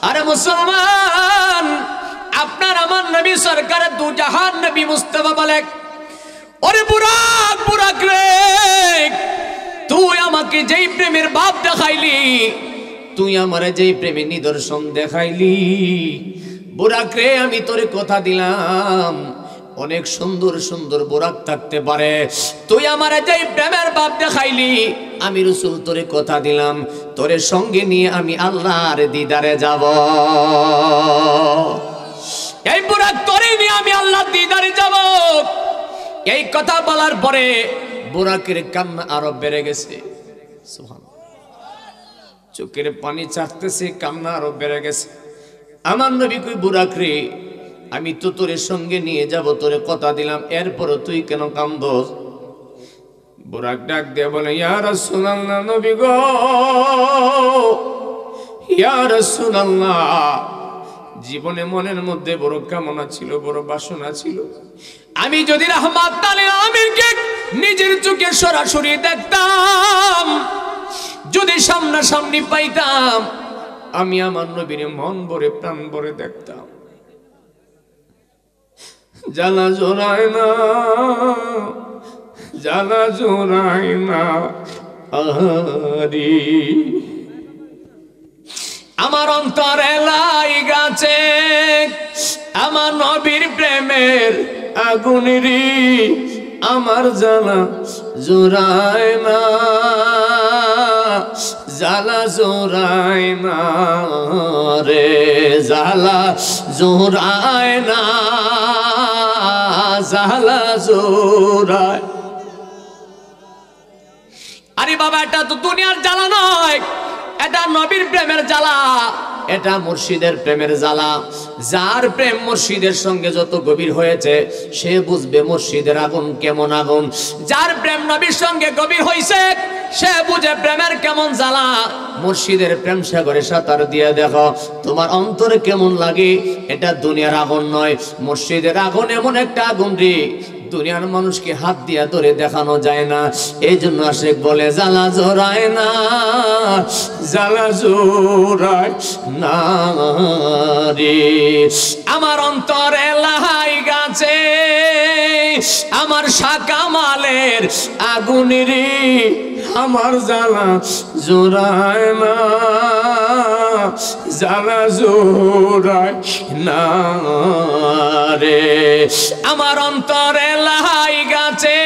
আরে মুসলমান, আপনার আমার নবী সরকার দু জাহান নবী মুস্তাফা বলে, ওরে বুরাক, বুরাক রে, তুই আমাকে যেই প্রেমের ভাব দেখাইলি, তুই আমারে যেই প্রেমের নিদর্শন দেখাইলি, বুরাক রে আমি তোরে কথা দিলাম, অনেক সুন্দর সুন্দর বুরাক থাকতে পারে। তুই আমারে যেই প্রেমের ভাব দেখাইলি, আমি রাসূল তোরে কথা দিলাম, তোরে সঙ্গে নিয়ে আমি আল্লাহর দিদারে যাব। এই বুরাক তোরে নিয়ে আমি আল্লাহর দিদারে যাব। এই কথা বলার পরে বুরাকের কান্না আরো বেড়ে গেছে। সুবহানাল্লাহ, চোখের পানি ছাড়তেছে, কান্না আরো বেড়ে গেছে। আমার নবী কই, বুরাক রে, আমি তো তোরে সঙ্গে নিয়ে যাব, তোরে কথা দিলাম, এরপরও তুই কেন কান্দোস? বুরাক ডাক দিয়ে বলে, ইয়া রাসূলুল্লাহ, নবী গো, ইয়া রাসূলুল্লাহ, জীবনে মনের মধ্যে বড় কামনা ছিল, বড় বাসনা ছিল, আমি যদি রাহমাত আলী আমিরকে নিজের চোখে সরাসরি দেখতাম, যদি সামনাসামনি পাইতাম, আমি আমার নবীর মন ভরে প্রাণ ভরে দেখতাম। জ্বালা জোড়ায় না, জ্বালা জোড়ায় না আহারি, আমার অন্তরে লাইগাছে আমার নবীর প্রেমের আগুনেরই, আমার জ্বালা জোড়ায় না, জ্বালা জোড়ায় না রে, জ্বালা জোড়ায় না, জ্বালা জোড়ায়। আরে বাবা, এটা তো দুনিয়ার জ্বালা নয়, এটা নবীর প্রেমের জ্বালা, এটা মুর্শিদের প্রেমের জ্বালা। যার প্রেম মুর্শিদের সঙ্গে যত গভীর হয়েছে সে বুঝবে মুর্শিদের আগুন কেমন আগুন। যার প্রেম নবীর সঙ্গে গভীর হয়েছে সে বুঝে প্রেমের কেমন জ্বালা। মুর্শিদের প্রেম সাগরে সাঁতার দিয়ে দেখো তোমার অন্তরে কেমন লাগে। এটা দুনিয়ার আগুন নয়, মুর্শিদের আগুন এমন একটা আগুন রে, দুনিয়ার মানুষকে হাত দিয়া ধরে দেখানো যায় না। এই জন্য আশিক বলে জ্বালা জোড়ায় না, জ্বালা জোড়ায় না রে, আমার অন্তরে লাই গাছে আমার শাকামালের আগুনেরই, আমার জ্বালা জোড়ায় না, জ্বালা জোড়ায় না রে, আমার অন্তরে লাই গাছে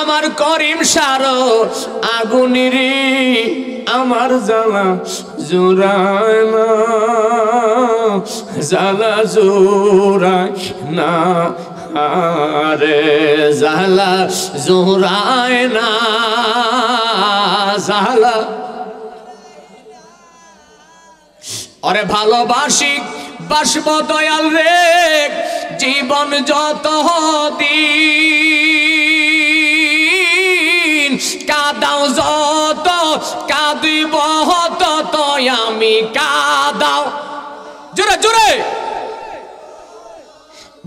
আমার করিম সারো আগুনেরই, আমার জ্বালা জোড়ায় না, জ্বালা জোড়ায় না রে, জ্বালা জোড়ায় না, জ্বালা। ওরে ভালোবাসি বাসব দয়াল রে, জীবন যত দিন কাদাও যত কাঁদিব তত আমি কাদাও, জোরে জোরে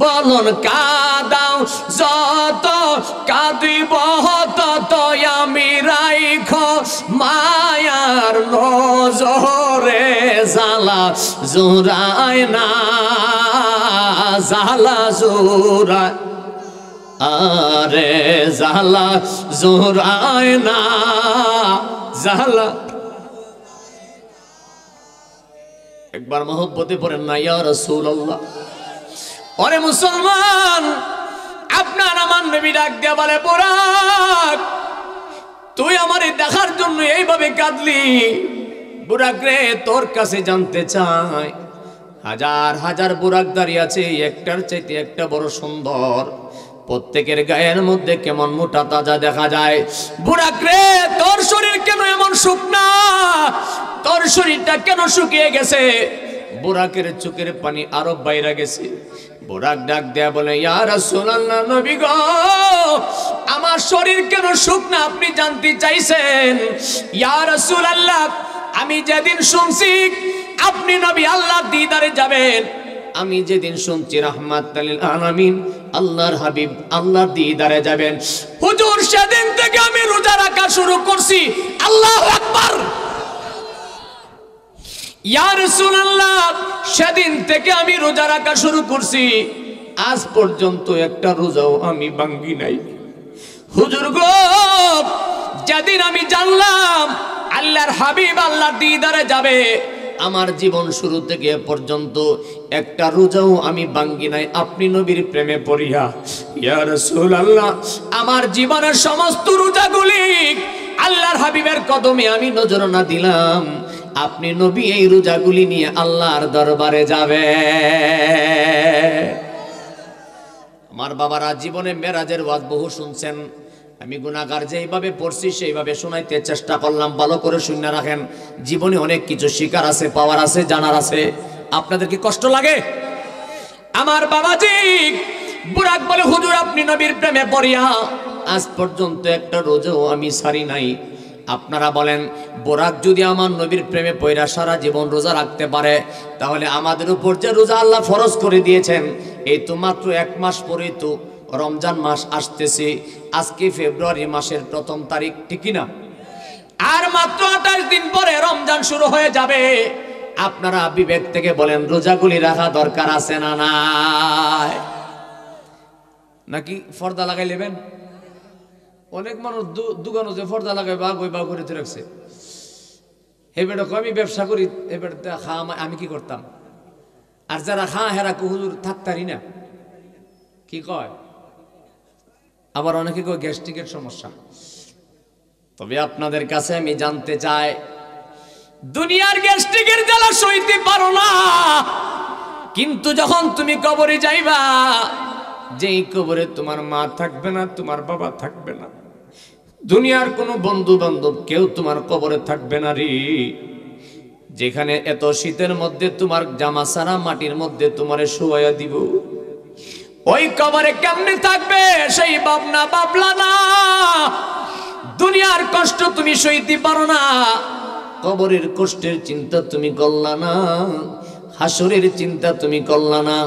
বলুন, কাদাও যত কাঁদিব তত আমি রাইখো মায়ার নজরে, জ্বালা জোড়ায় না, জ্বালা জোড়ায় আরে, জ্বালা জোড়ায় না, জ্বালা। একবার মহব্বতে পড়েন না ইয়া রাসূলুল্লাহ। ওরে মুসলমান, আপনার আমার নবী ডাক দিয়া বলে, বুরাক তুই আমারে দেখার জন্য এইভাবে কাঁদলি, বুরাক রে তোর কাছে জানতে চাই, হাজার হাজার বুরাক দাঁড়িয়ে আছে, একটার চাইতে একটা বড় সুন্দর, প্রত্যেকের গায়ের মধ্যে কেমন মোটা তাজা দেখা যায়। বুরাক রে তোর শরীর কেন এমন শুকনা, তোর শরীরটা কেন শুকিয়ে গেছে? বুরাকের চোখের পানি আরো বাইরে গেছে। বুরাক ডাক দেয়া বলে, ইয়া রাসূলুল্লাহ, নবী গো আমার শরীর কেন শুকনা আপনি জানতে চাইছেন? ইয়া রাসূলুল্লাহ, আমি যেদিন শুনছি আপনি নবী আল্লাহর দিদারে যাবেন, আমি যেদিন শুনছি রাহমাতুল লিল আলামিন আল্লাহর হাবিব আল্লাহর দিদারে যাবেন, হুজুর সেদিন থেকে আমি রোজা রাখা শুরু করছি। আল্লাহু আকবার। ইয়া রাসূলুল্লাহ, সেদিন থেকে আমি রোজা রাখা শুরু করছি, আজ পর্যন্ত একটা রোজাও আমি ভাঙ্গি নাই। হুজুর গো, যেদিন আমি জানলাম আল্লাহর হাবিব আল্লাহর দিদারে যাবে, আমার জীবন শুরু থেকে পর্যন্ত একটা রোজাও আমি ভাঙ্গি নাই আপনি নবীর প্রেমে পড়িয়া। ইয়া রাসূলুল্লাহ, আমার জীবনের সমস্ত রোজাগুলি আল্লাহর হাবিবের কদমে আমি নজরানা দিলাম, আপনি নবী এই রোজাগুলি নিয়ে আল্লাহর দরবারে যাবে। আমার বাবারা জীবনে মেরাজের ওয়াজ বহু শুনছেন, আমি গুনাহগার যেইভাবে পড়ছি সেইভাবে শোনাইতে চেষ্টা করলাম, ভালো করে শুনে রাখেন। জীবনে অনেক কিছু শিকার আছে, পাওয়ার আছে, জানার আছে। আপনাদের কি কষ্ট লাগে? আমার বাবাজি বুরাক বলে, হুজুর আপনি নবীর প্রেমে পড়িয়া আজ পর্যন্ত একটা রোজাও আমি সারি নাই। আপনারা বলেন বোরাক যদি আমার নবীর প্রেমে পয়রা সারা জীবন রোজা রাখতে পারে, তাহলে আমাদের উপর যে রোজা আল্লাহ ফরজ করে দিয়েছেন, এই তো মাত্র 1 মাস পরেই তো রমজান মাস আসতেছে। আজকে ফেব্রুয়ারি মাসের 1ম তারিখ, ঠিক না? আর মাত্র 28 দিন পরে রমজান শুরু হয়ে যাবে। আপনারা বিবেক থেকে বলেন, রোজাগুলি রাখা দরকার আছে না নাই? নাকি পর্দা লাগাই নেবেন? অনেক মানুষ দোকানে যে পর্দা লাগাই বাঘ ওই বাঘ করে রাখছে। এবার আমি ব্যবসা করি, এবার আমি কি করতাম? আর যারা হেরা হুজুর থাকতারি না, কি কয়? আবার অনেকে কয় গ্যাস্ট্রিকের সমস্যা। তবে আপনাদের কাছে আমি জানতে চাই, দুনিয়ার গ্যাস্ট্রিকের জ্বালা সইতে পারো না, কিন্তু যখন তুমি কবরে যাইবা, যেই কবরে তোমার মা থাকবে না, তোমার বাবা থাকবে না, দুনিয়ার কোনো বন্ধু বান্ধব কেউ তোমার কবরে থাকবে না রে, যেখানে এত শীতের মধ্যে তোমার জামা সারা মাটির মধ্যে তোমারে শুয়াইয়া দিব, ওই কবরে কেমনে থাকবে সেই ভাবনা ভাবলা না। দুনিয়ার কষ্ট তুমি সইতে পারো না, কবরের কষ্টের চিন্তা তুমি করলা না, হাসরের চিন্তা তুমি করলা না,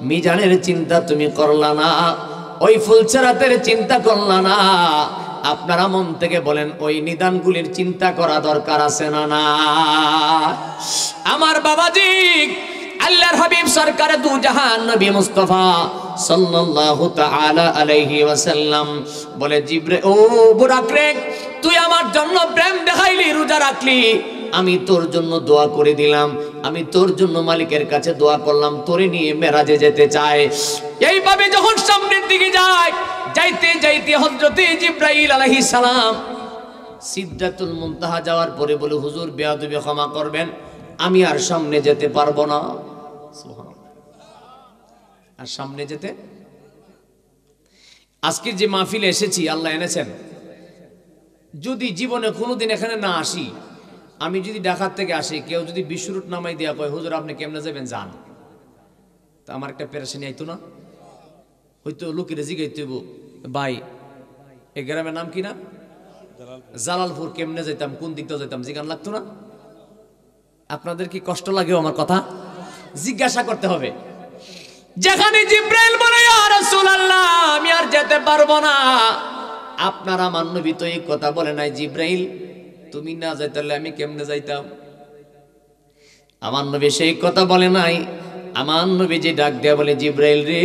মিজানের চিন্তা তুমি করলা না, ওই ফুলছেরাতের চিন্তা করলা না। আপনারা মন থেকে বলেন, ওই নিদানগুলির চিন্তা করা দরকার আছে না না? আমার বাবাজি, আল্লাহর হাবিব সরকার দু জাহান নবী মুস্তাফা সাল্লাল্লাহু তাআলা আলাইহি ওয়াসাল্লাম বলে, জিবরাইল, ও বুরাক রে, তুই আমার জন্য প্রেম দেখাইলি, রোজা রাখলি, আমি তোর জন্য দোয়া করে দিলাম, আমি তোর জন্য মালিকের কাছে দোয়া করলাম, তোরে নিয়ে মেরাজে যেতে চাই। এইভাবে যখন সামনের দিকে যায়, যাইতে যাইতে হযরতে জিবরাইল আলাইহিস সালাম সিদরাতুল মুনতাহা যাওয়ার পরে বলে, হুজুর বেয়াদবি ক্ষমা করবেন, আমি আর সামনে যেতে পারবো না। সুবহানাল্লাহ। আর সামনে যেতে, আজকে যে মাহফিলে এসেছি আল্লাহ এনেছেন, যদি জীবনে কোনোদিন এখানে না আসি, আমি যদি ঢাকার থেকে আসি, কেউ যদি বিশ্বরুট নামাই দিয়া কয়, হুজুর আপনি কেমনে যাবেন যান, তা আমার একটা পেরেশানি আইতো না? হয়তো লোকের জিগাইতে হইব, ভাই এই গ্রামের নাম কি না, জালালপুর, কেমনে যাইতাম, কোন দিকটা যাইতাম, জিগান লাগতো না? আপনাদের কি কষ্ট লাগে আমার কথা? জিজ্ঞাসা করতে হবে। যেখানে জিবরাইল বলে, ইয়া রাসূলুল্লাহ আমি আর যেতে পারবো না, আপনারা আমার নবী তো এই কথা বলে নাই, জিবরাইল তুমি না যাইতালে আমি কেমনে যাইতাম? আমার নবী সেই কথা বলে নাই। আমার নবী যে ডাক দেয়া বলে, জিবরাইল রে,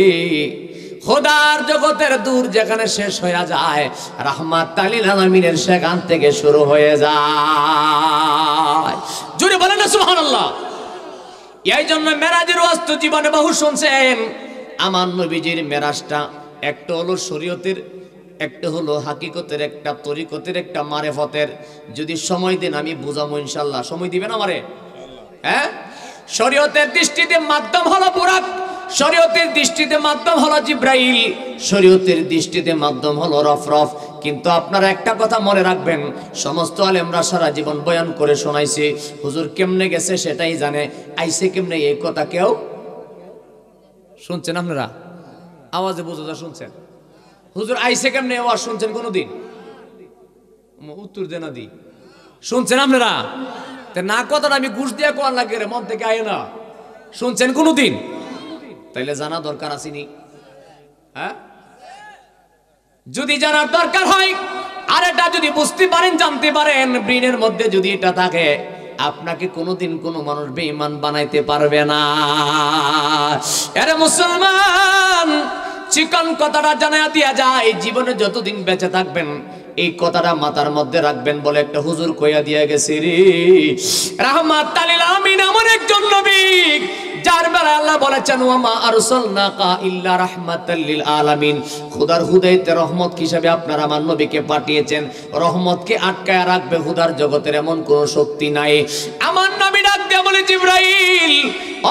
খোদার জগতের দূর যেখানে শেষ হয়ে যায়, রাহমাতুল লিল আলামিনের সেখান থেকে শুরু হয়ে যায়। জোরে বলেন না সুবহানাল্লাহ। এই জন্য মেরাজের ওয়াজ তো জীবনে বহু শুনছেন। আমার নবীজির মেরাজটা একটা হলো শরীয়তের, একটা হলো হাকিকতের, একটা তরিকতের, একটা মারেফতের। যদি সময় দেন আমি বুঝাবো ইনশাল্লাহ। সময় দিবেন আমারে? হ্যাঁ। শরীয়তের দৃষ্টিতে মাধ্যম হলো বুরাক, শরীয়তের দৃষ্টিতে মাধ্যম হলো জিবরাইল, শরীয়তের দৃষ্টিতে মাধ্যম হলো রফরফ। কিন্তু আপনারা একটা কথা মনে রাখবেন, সমস্ত আলেমরা সারা জীবন বয়ান করে শোনাইছে, হুজুর কেমনে গেছে সেটাই জানে, আইছে কেমনে এই কথা কেউ শুনছেন? আপনারা আওয়াজে বোঝা শুনছেন? হুজুর আইছে কেমনে ওয়াজ শুনছেন কোনদিন? উত্তর দেনা দি শুনছেন আপনারা? না, কথাটা আমি ঘুষ দিয়া কোয়ার লাগে রে, মন থেকে আয় না। শুনছেন কোনদিন? তাইলে জানা দরকার আসেনি? হ্যাঁ, যদি জানার দরকার হয়, আর এটা যদি বুঝতে পারেন, জানতে পারেন, ব্রেনের মধ্যে যদি এটা থাকে, আপনাকে কোনোদিন কোনো মানুষ বেঈমান বানাইতে পারবে না। আরে মুসলমান, চিকন কথাটা জানাইয়া দিয়া যায়, জীবনে যতদিন বেঁচে থাকবেন এই কথাটা মাথার মধ্যে রাখবেন বলে একটা হুজুর কইয়া দিয়া গেছে রে। রাহমাতুল লিল আলামিন এমন একজন নবী যার বেলা আল্লাহ বলেছেন, ওয়া মা আরসালনাকা ইল্লা রাহমাতাল লিল আলামিন, খোদার হুদাইতে রহমত হিসেবে আপনারা আমার নবীকে পাঠিয়েছেন। রহমতকে আটকায়া রাখবে খোদার জগতের এমন কোন শক্তি নাই। আমার নবী ডাক দিয়ে বলে, জিবরাইল,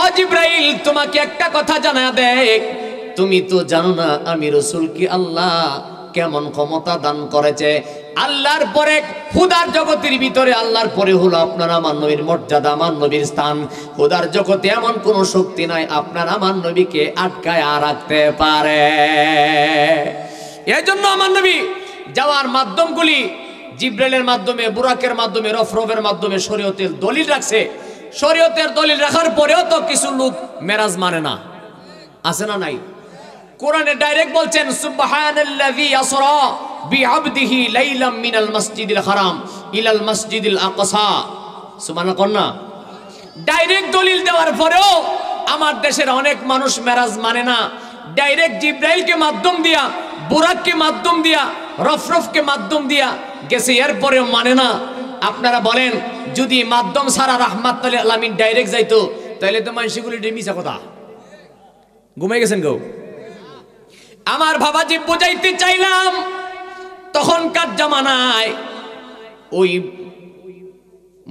ও জিবরাইল, তোমাকে একটা কথা জানা দেখ, তুমি তো জানো না আমি রাসূলকে আল্লাহ কেমন ক্ষমতা দান করেছে। আল্লাহর পরে খুদার জগতের ভিতরে আল্লাহর পরে হলো আপনার আমার নবীর মর্যাদা, আমার নবীর স্থান। খুদার জগতে এমন কোন শক্তি নাই আপনার আমার নবীকে আটকায় রাখতে পারে। এই জন্য আমার নবী যাওয়ার মাধ্যমগুলি জিব্রাইলের মাধ্যমে, বুরাকের মাধ্যমে, রফরফের মাধ্যমে শরীয়তের দলিল রাখছে। শরীয়তের দলিল রাখার পরেও তো কিছু লোক মেরাজ মানে না, আছে না নাই? কোরআনে ডাইরেক্ট বলছেন সুবহানাল্লাযী আসরা বিআবদিহি লাইলাম মিনাল মাসজিদিল হারাম ইলাল মাসজিদিল আকসা। সুবহানাল্লাহ না? ডাইরেক্ট দলিল দেওয়ার পরেও আমার দেশের অনেক মানুষ মেরাজ মানে না। ডাইরেক্ট জিব্রাইলকে মাধ্যম দিয়া, বুরাককে মাধ্যম দিয়া, রফরফকে মাধ্যম দিয়া গেছে, এরপরেও মানে না। আপনারা বলেন যদি মাধ্যম ছাড়া রাহমাতুল লিল আলামিন ডাইরেক্ট যাইতো তাহলে তো মানুষগুলি মিছা কথা ঘুমাই গেছেন গো। আমার বাবাজি বুঝাইতে চাইলাম, তখনকার জামানায় ওই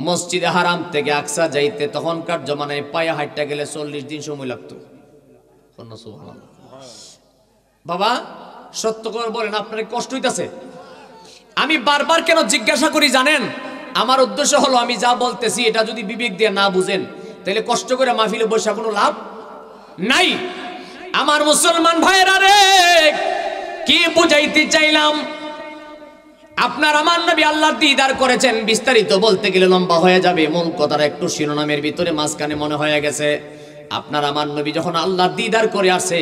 মসজিদে হারাম থেকে আকসা যাইতে তখনকার জমানায় পায়ে হাঁটতে গেলে 40 দিন সময় লাগতো। বাবা সত্য করে বলেন, আপনার কষ্ট হইতাছে? আমি বারবার কেন জিজ্ঞাসা করি জানেন? আমার উদ্দেশ্য হলো আমি যা বলতেছি এটা যদি বিবেক দিয়ে না বুঝেন তাহলে কষ্ট করে মাহফিলে বসে কোনো লাভ নাই। আমার মুসলমান ভাইরা রে, কি বুঝাইতে চাইলাম, আপনার আমার নবী আল্লাহর দিদার করেছেন। বিস্তারিত বলতে গেলে লম্বা হয়ে যাবে, মূল কথাটা একটু শিরোনামের ভিতরে মাঝখানে মনে হয়ে গেছে। আপনার আমার নবী যখন আল্লাহর দিদার করে আসে,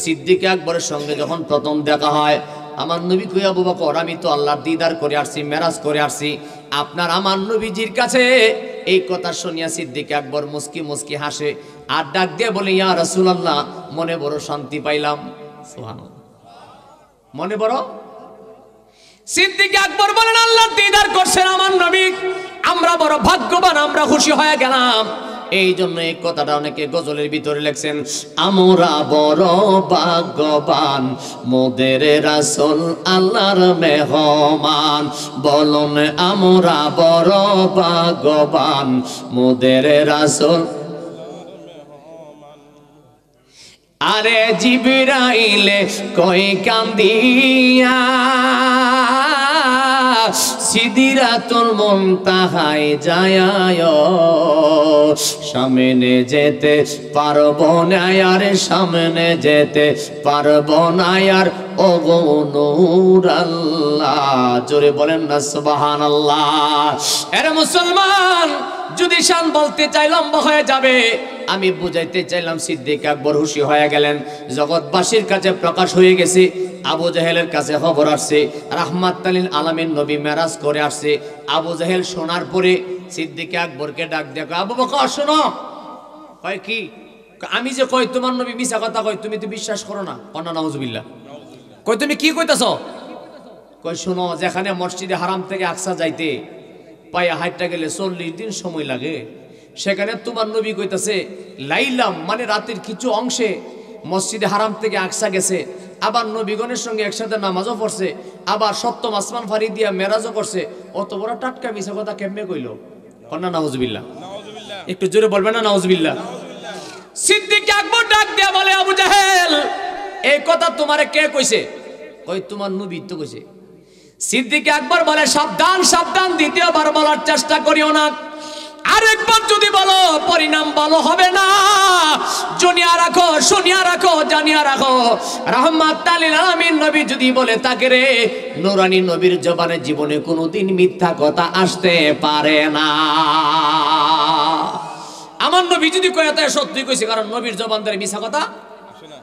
সিদ্দিক আকবরের সঙ্গে যখন প্রথম দেখা হয়, আমার নবী কই আবু বকর আমি তো আল্লাহর দিদার করে আসছি, মেরাজ করে আসছি। আপনার আমার নবীজির কাছে এই কথা শুনিয়া সিদ্দিক আকবর মুস্কি মুস্কি হাসে আর ডাক দিয়ে বলে, ইয়া রাসূলুল্লাহ, মনে বড় শান্তি পাইলাম। সুবহানাল্লাহ, মনে বড়। সিদ্দিক আকবর বলেন, আল্লাহর দিদার করছেন আমার নবী, আমরা বড় ভাগ্যবান, আমরা খুশি হয়ে গেলাম। এই জন্য এই কথাটা অনেকে গজলের ভিতরে লেখছেন, আমরা বড় ভাগ্যবান, মোদের রাসূল আল্লাহর মেহমান। বলুন আমরা বড় ভাগ্যবান, মোদের রাসূল। আরে জিবরাইলে কই কান্দিয়া সিদরাতুল মুনতাহায় যায়, সামনে যেতে পারবো না আর, সামনে যেতে পারবো না আর, ও গো নূর আল্লাহ। জোরে বলেন না সুবহানাল্লাহ। আরে মুসলমান, যদি শান বলতে চাই লম্বা হয়ে যাবে, আমি বুঝাইতে চাইলাম সিদ্দিক আকবর খুশি হয়ে গেলেন। জগৎবাসীর কাছে প্রকাশ হয়ে গেছে, আবু জাহেলের কাছে খবর আসছে রাহমাতুল লিল আলামিন নবী মেরাজ করে আসছে। আবু জাহেল শোনার পরে সিদ্দিক আকবরকে ডাক দেখো, আবু বকর শোনো। কয় কি? আমি যে কই তোমার নবী মিছা কথা কয়, তুমি তো বিশ্বাস করো না। কন্যা নাউজুবিল্লাহ। কই তুমি কি কইতাছ? কই শোনো, যেখানে মসজিদে হারাম থেকে আকসা যাইতে পায়ে হাঁটতে গেলে 40 দিন সময় লাগে, সেখানে তোমার নবী কইতাছে লাইলাম মানে রাতের কিছু অংশে মসজিদে হারাম থেকে আকসা গেছে, আবার নবীগণের সঙ্গে একসাথে নামাজও পড়ছে, আবার সপ্তম আসমান ফারি দিয়া মেরাজও করছে। অত বড় টাটকা মিছা কথা কেমনে কইলো? কন্যা নাউজুবিল্লাহ। একটু জোরে বলবেন না নাউজুবিল্লাহ। সিদ্দিক আকবর ডাক দিয়া বলে, আবু জাহেল এই কথা তোমারে কে কইছে? কই তোমার নবী তো কইছে। সিদ্দিক আকবর বলে, সাবধান সাবধান, দ্বিতীয়বার বলার চেষ্টা করিও না, আরেকবার যদি বলো পরিণাম ভালো হবে না। জুনিয়া রাখো, শুনিয়া রাখো, জানিয়া রাখো, রাহমাতুল লিল আলামিন নবী যদি বলে তাকে রে, নূরানী নবীর জবানে জীবনে কোনোদিন মিথ্যা কথা আসতে পারে না। আমার নবী যদি কয় তাই সত্যি কইছে, কারণ নবীর জবান ধরে মিথ্যা কথা আসে না।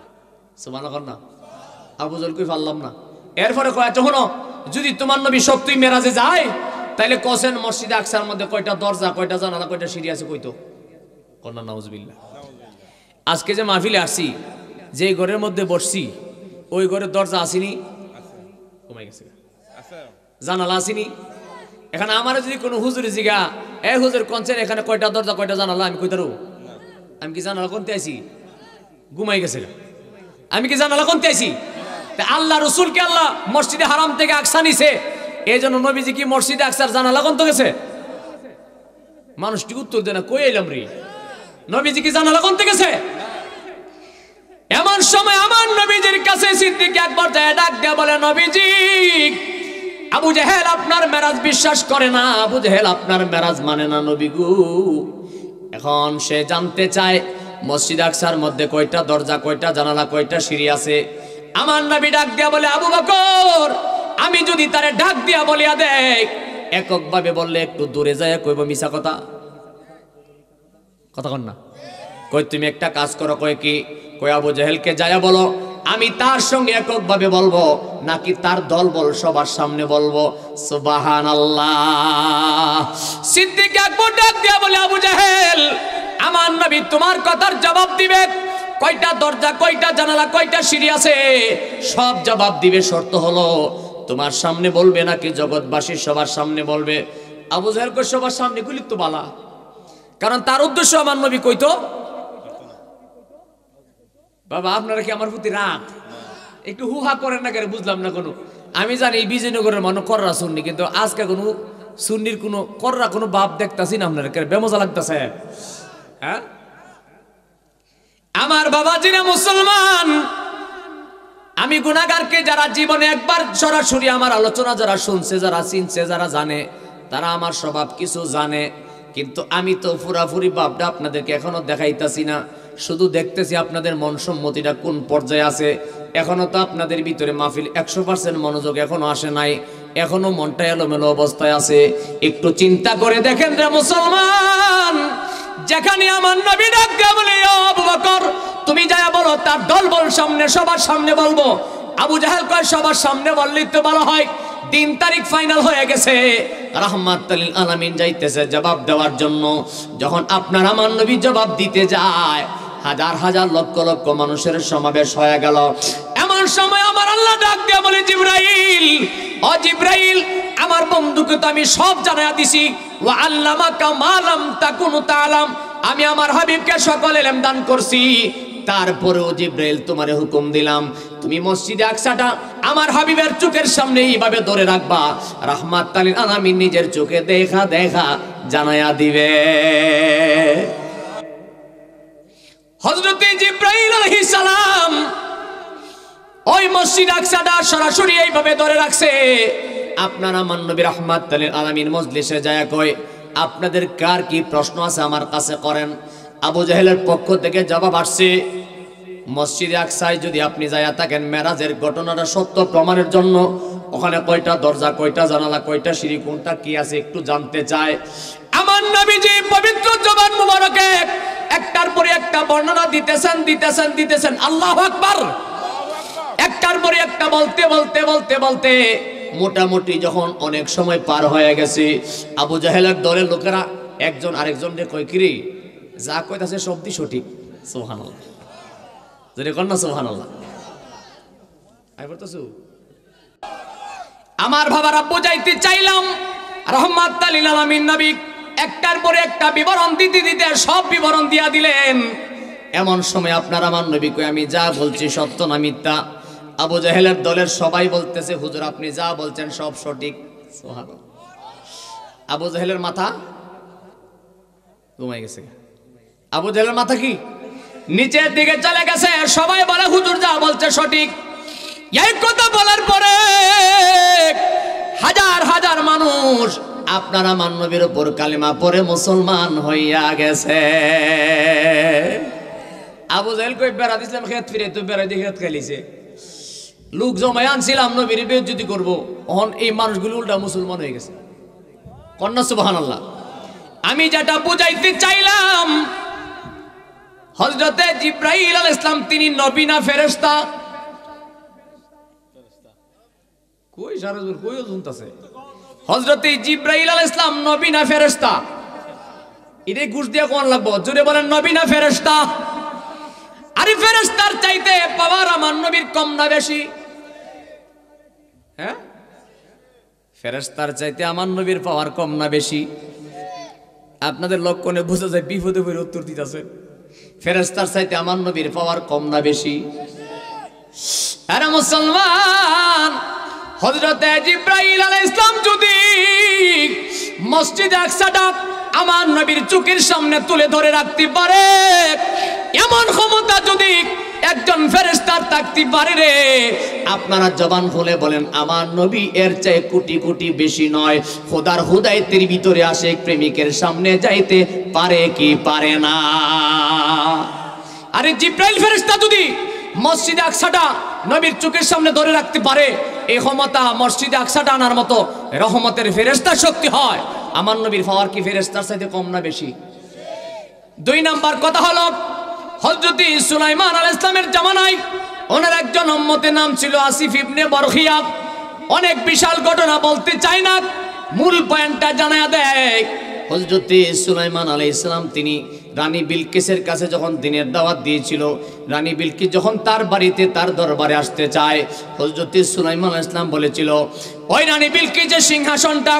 সুবহানাল্লাহ না? আবু জাহেল কই পারলাম না। এরপরে কয়, শোনো, যদি তোমার নবী সত্যি মেরাজে যায় তাইলে কোসেন মসজিদে আকসার মধ্যে কয়টা দরজা, কয়টা জানালা, কয়টা সিঁড়ি আছে কইতো? কন্যা নাউজুবিল্লাহ। আজকে যে মাহফিলে আসছি, যে ঘরের মধ্যে বসছি, ওই ঘরের দরজা আসেনি, কমে গেছে, জানালা আসেনি। এখানে আমার যদি কোনো হুজুর জিগা, এ হুজুর কোনছেন এখানে কয়টা দরজা, কয়টা জানালা, আমি কইতারু? আমি কি জানালা কোনতে আইছি? ঘুমাই গেছে। আমি কি জানালা কোনতে আইছি? আল্লাহ রসুলকে আল্লাহ মসজিদে হারাম থেকে আকসা নিছে, এই জন্য নবীজি কি মসজিদে আকসার জানালা কোনতে গেছে? মানুষটি উত্তর দেয় না, কই এলাম রে, নবীজি কি জানালা কোনতে গেছে? এমন সময় আমার নবীজির কাছে সিদ্দিক আকবর যায়, ডাক দিয়া বলে, নবীজি আবু জাহেল আপনার মেরাজ বিশ্বাস করে না, আবু জাহেল আপনার মেরাজ মানে না নবী গো। এখন সে জানতে চায় মসজিদ আকসার মধ্যে কয়টা দরজা, কয়টা জানালা, কয়টা সিঁড়ি আছে। আমার নবী ডাক দিয়া বলে, আবু বকর আমি যদি তারে ডাক দিয়া বলিয়া দেই এককভাবে বললে একটু দূরে যায় কইব মিছা কথা, কথা কন না। কই তুমি একটা কাজ করো, কয় কি? কই আবু জাহেলকে যায় বলো আমি তার সঙ্গে এককভাবে বলবো, নাকি তার দল বল সবার সামনে বলবো? সুবহানাল্লাহ। সিদ্দিক আকবর ডাক দিয়া বলে, আবু জাহেল আমার নবী তোমার কথার জবাব দিবে। কয়টা দরজা, কয়টা জানালা, কয়টা সিঁড়ি আছে সব জবাব দিবে, শর্ত হলো তোমার সামনে বলবে নাকি জগৎবাসীর সবার সামনে বলবে? আবু জাহেল কই সবার সামনে গুলি তো বালা, কারণ তার উদ্দেশ্য আমার নবী কইতো বাবা আপনারা কি আমার প্রতি রাগ? একটু হুহা করেন না কেন বুঝলাম না কোনো। আমি জানি এই বিজয়নগরের মানুষ কররা শুননি, কিন্তু আজকে কোনো সুন্নির কোনো কররা কোনো বাপ দেখতাছি না আপনারা, কেন বেমজা লাগতেছে? হ্যাঁ আমার বাবাজিরা মুসলমান, আমি গুনাহগারকে যারা জীবনে একবার সরাসরি আমার আলোচনা যারা শুনছে, যারা চিনছে, যারা জানে, তারা আমার স্বভাব কিছু জানে। কিন্তু আমি তো পুরাপুরি বাপটা আপনাদেরকে এখনো দেখাইতাছি না, শুধু দেখতেছি আপনাদের মন সম্মতিটা কোন পর্যায়ে আছে। এখনো তো আপনাদের ভিতরে মাহফিল 100% মনোযোগ এখনো আসে নাই, এখনো মনটা এলোমেলো অবস্থায় আছে। একটু চিন্তা করে দেখেন রে মুসলমান, যেখানে আমার নবী ডাক দিয়া বলে আবু বকর তুমি যায় বলো তার দল বল সামনে সবার সামনে বলবো। আবু জাহেল কয় সবার সামনে বললেই তো ভালো হয়। 3 তারিখ ফাইনাল হয়ে গেছে, রাহমাতুল লিল আলামিন যাইতেছে জবাব দেওয়ার জন্য। যখন আপনার আমার নবী জবাব দিতে যায়, হাজার হাজার লক্ষ লক্ষ মানুষের সমাবেশ হয়ে গেল। এমন সময় আমার আল্লাহ ডাক দিয়া বলে, জিবরাইল ও জিবরাইল আমার বন্ধুকে তো আমি সব জানায়া দিছি, ওয়া আল্লামাকা মা লাম তাকুনু তাআলাম, আমি আমার হাবিবকে সকল ইলম দান করছি। তারপরেও জিবরাইল তোমারে হুকুম দিলাম তুমি মসজিদে আকসাটা আমার হাবিবের চোখের সামনে এইভাবে ধরে রাখবা, রাহমাতুল লিল আলামিন নিজের চোখে দেখা দেখা জানায়া দিবে। হযরত জিবরাইল আলাইহিস সালাম ওই মসজিদ আকসাটা সরাসরি এইভাবে ধরে রাখছে। আপনারা আমার নবী রাহমাতুল লিল আলামিন মজলিসে যায় কয় আপনাদের কার কি প্রশ্ন আছে আমার কাছে করেন। আবু জাহেলের পক্ষ থেকে জবাব আসছে, মসজিদে আকসায় যদি আপনি যায়া থাকেন মেরাজের ঘটনাটা সত্য প্রমাণের জন্য, ওখানে কয়টা দরজা, কয়টা জানালা, কয়টা সিঁড়ি, কোনটা কি আছে একটু জানতে চায়। আমার নবীজি পবিত্র জবান মুবারকে একটার পরে একটা বর্ণনা দিতেছেন। আল্লাহু আকবার। একটার পরে একটা বলতে মোটামুটি যখন অনেক সময় পার হয়ে গেছে, আবু জাহেলের দলের লোকেরা একজন আরেকজনকে কয় কিরে যা কইতাছে সবই সঠিক। সুবহানাল্লাহ, যদি কর না সুবহানাল্লাহ। আমার বাবারা বুঝাইতে চাইলাম, রাহমাতুল লিল আলামিন নবী একটার পরে একটা বিবরণ দিতে সব বিবরণ দিয়া দিলেন। এমন সময় আপনার আমার নবী কই আমি যা বলছি সত্য না মিথ্যা? আবু জাহেলের দলের সবাই বলতেছে হুজুর আপনি যা বলছেন সব সঠিক। সুবহানাল্লাহ। আবু জাহেলের মাথা ঘুমাই গেছে। আবু জাহেলের মাথা কি নিচের দিকে চলে গেছে। সবাই বলে হুজুর যা বলছে সঠিক। এই কথা বলার পরে হাজার হাজার মানুষ আপনার আমার নবীর উপর কালিমা পড়ে মুসলমান হইয়া গেছে। আবু জাহেল কই বেড়া দিছিলাম খেত ফিরে, তো বেড়া দিয়ে খেত খাইলিছে। লোক জমায় আনছিলাম নবীর বেইজ্জতি করব, এখন এই মানুষগুলো উল্টা মুসলমান হয়ে গেছে। কন্যা সুবহানাল্লাহ। আমি যেটা বুঝাইতে চাইলাম, হযরতে জিবরাইল আলাইহিস সালাম তিনি নবী না ফেরেশতা? কই সারাজুর কই শুনতাছে? হযরতে জিবরাইল আলাইহিস সালাম নবী না ফেরেশতা? ইরে ঘুষ দিয়া কোন লাগবো, জোরে বলেন নবী না ফেরেশতা? আরে ফেরেশতার চাইতে পাওয়ার আমার নবীর কম না বেশি? হ্যাঁ, ফেরেশতার চাইতে আমার নবীর পাওয়ার কম না বেশি? আপনাদের লক্ষণে বোঝা যায় বিপদে পড়ে উত্তর দিতেছে। ফেরেশতার চাইতে আমার নবীর পাওয়ার কম না বেশি? আরে মুসলমান, হযরতে জিবরাইল আলাইহিস সালাম যদি মসজিদে আকসাটা আমার নবীর চোখের সামনে তুলে ধরে রাখতে পারে, এমন ক্ষমতা যদি একজন ফেরেশতার থাকতে পারে রে, আপনারা জবান খুলে বলেন আমার নবী এর চেয়ে কোটি কোটি বেশি নয়। খোদার হুদায়তের ভিতরে আসে প্রেমিকের সামনে যাইতে পারে কি পারে না? আরে জিবরাইল ফেরেশতা যদি মসজিদে আকসাটা নবীর চোখের সামনে ধরে রাখতে পারে, এই ক্ষমতা মসজিদে আকসাটা আনার মতো রহমতের ফেরেশতার শক্তি হয়। আমার নবীর পাওয়ার কি ফেরেশতার চাইতে কম না বেশি? 2 নাম্বার কথা হলো, হযরত সুলাইমান আলাইহিস সালামের জামানায় ওনার একজন উম্মতের নাম ছিল আসিফ ইবনে বরখিয়া। অনেক বিশাল ঘটনা বলতে চাই না, মূল পয়েন্টটা জানায়া দেয়। হযরত সুলাইমান আলাইহিস সালাম তিনি রানী বিলকিসের কাছে যখন দিনের দাওয়াত দিয়েছিল, রানী বিলকিস যখন তার বাড়িতে তার দরবারে আসতে চায়, হযরত সুলাইমান আলাইহিস সালাম বলেছিল, ওই রানী বিলকিসের সিংহাসনটা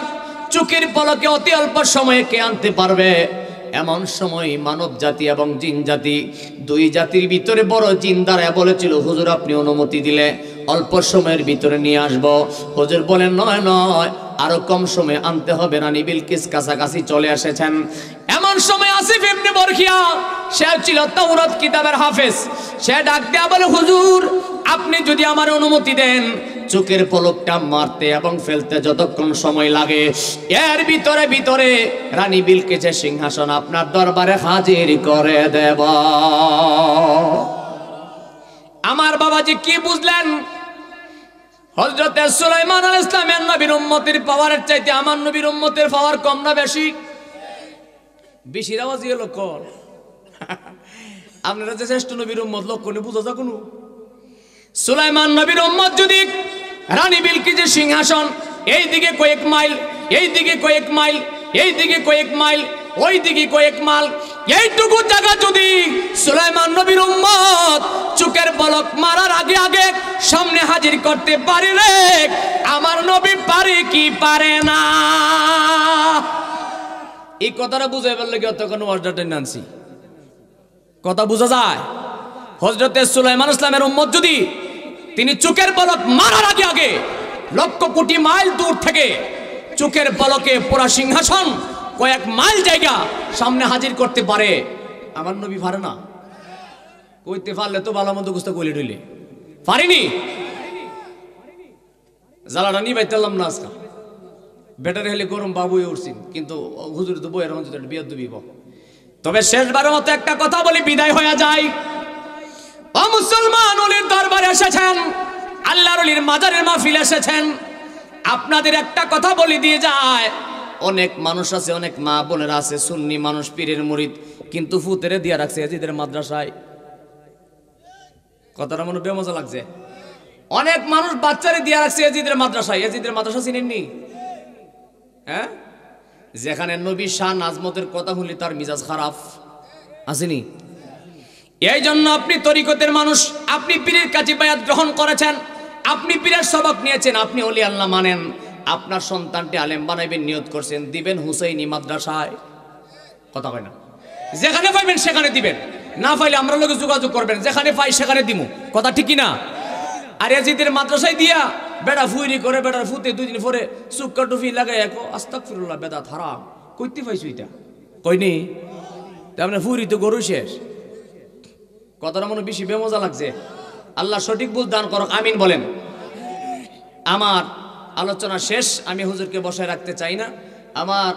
চোখের পলকে অতি অল্প সময়ে কে আনতে পারবে? এমন সময় মানব জাতি এবং জিন জাতি, 2 জাতির ভিতরে বড় জিন দাঁড়ায় বলেছিল, হুজুর আপনি অনুমতি দিলে অল্প সময়ের ভিতরে নিয়ে আসবো। হুজুর বলেন, নয় নয়, আরো কম সময় আনতে হবে। রানী বিলকিস কাছাকাছি চলে এসেছেন। এমন সময় আসিফ ইবনে বরখিয়া, সে ছিল তাওরাত কিতাবের হাফেজ, সে ডাক দেয়া বলে, হুজুর আপনি যদি আমার অনুমতি দেন, চোখের পলকটা মারতে এবং ফেলতে যতক্ষণ সময় লাগে, এর ভিতরে ভিতরে রানী বিলকিসের সিংহাসন আপনার দরবারে হাজির করে দেব। আমার বাবাজি কি বুঝলেন? হযরত সুলাইমান আলাইহিস সালামের নবীর উম্মতের পাওয়ারের চাইতে আমার নবীর উম্মতের পাওয়ার কম না বেশি? বেশির আওয়াজই হলো কর। আপনারা যে শ্রেষ্ঠ নবীর উম্মত লক্ষণে বুঝা যা কোনো। সুলাইমান নবীর উম্মত যদি রানী বিলকিসের সিংহাসন এইদিকে কয়েক মাইল, এইদিকে কয়েক মাইল, এইদিকে কয়েক মাইল, ওইদিকে কয়েক মাইল, এইটুকু জায়গা যদি সুলাইমান নবীর উম্মত চোখের পলক মারার আগে আগে সামনে হাজির করতে পারে রে, আমার নবী পারে কি পারে না? এই কথাটা বুঝাই পারলে কি অতক্ষণ ওয়াজটা নানছি কথা বোঝা যায়? হযরত সুলাইমান ইসলামের উম্মত যদি তিনি চোখের পলক মারার আগে আগে লক্ষ কোটি মাইল দূর থেকে চোখের পলকে পুরা সিংহাসন কয়েক মাইল জায়গা সামনে হাজির করতে পারে, আমার নবী পারে না? কইতে পারলে তো ভালো মন্দ গুস্তা কইলে ডইলে পারিনি। জ্বালাটা নিবাইতাম না আজকাল, বেটারে হেলে গরম বাবুই উঠছেন, কিন্তু হুজুর তো বইয়ের মধ্যে বিয়ে দিবিব। তবে শেষবারের মতো একটা কথা বলি, বিদায় হয়ে যায়। ও মুসলমান, ওলির দরবারে এসেছেন, আল্লাহর ওলির মাজারের মাহফিল এসেছেন, আপনাদের একটা কথা বলি দিয়ে যায়। অনেক মানুষ আছে, অনেক মা বোনেরা আছে, সুন্নি মানুষ, পীরের মুরিদ, কিন্তু ফুতেরে দিয়া রাখছে এজিদের মাদ্রাসায়। কথাটা মনে বেমজা লাগছে। অনেক মানুষ বাচ্চারে দিয়া রাখছে এজিদের মাদ্রাসায়। এজিদের মাদ্রাসা চিনেননি? হ্যাঁ, যেখানে নবী শান আজমতের কথা শুনলে তার মিজাজ খারাপ আসেনি। এই জন্য আপনি তরিকতের মানুষ, আপনি পীরের কাছে বায়াত গ্রহণ করেছেন, আপনি পীরের সবক নিয়েছেন, আপনি ওলি আল্লাহ মানেন, আপনার সন্তানটি আলেম বানাইবেন নিয়ত করছেন, দিবেন হুসাইনি মাদ্রাসায়। কথা কয় না? যেখানে পাইবেন সেখানে দিবেন, না পাইলে আমরা লোকে যোগাযোগ করবেন, যেখানে পাই সেখানে দিমু। কথা ঠিকই না? আর এজিদের মাদ্রাসায় দিয়া বেড়া ফুইরি করে, বেড়ার ফুতে 2 দিন পরে চুক্কা টুফি লাগাই এক আস্তাগফিরুল্লাহ বেদাত হারাম কইতে পাইছো এটা কইনি? তারপরে ফুইরি তো গরু শেষ। কথাটা মনে বেশি বেমজা লাগছে। আল্লাহ সঠিক বুঝ দান করুক, আমিন বলেন। আমার আলোচনা শেষ, আমি হুজুরকে বসায় রাখতে চাই না। আমার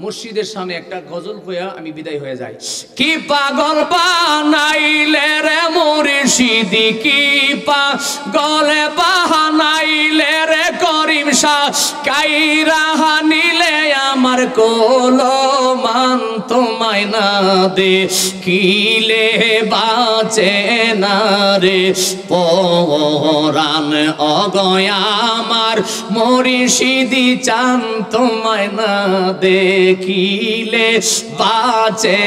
মুর্শিদের সামনে একটা গজল কইয়া আমি বিদায় হয়ে যাই। কি পাগল বানাইলে রে মুর্শিদি, কি পাগলে বানাইলে রে করিম শাহ, কাইরা নিলে আমার কোলমান তোমায় না দে, কিলে বাঁচে না রে পরাণ অগয়া আমার মুর্শিদি চান তোমায় না দেখিলে বাঁচে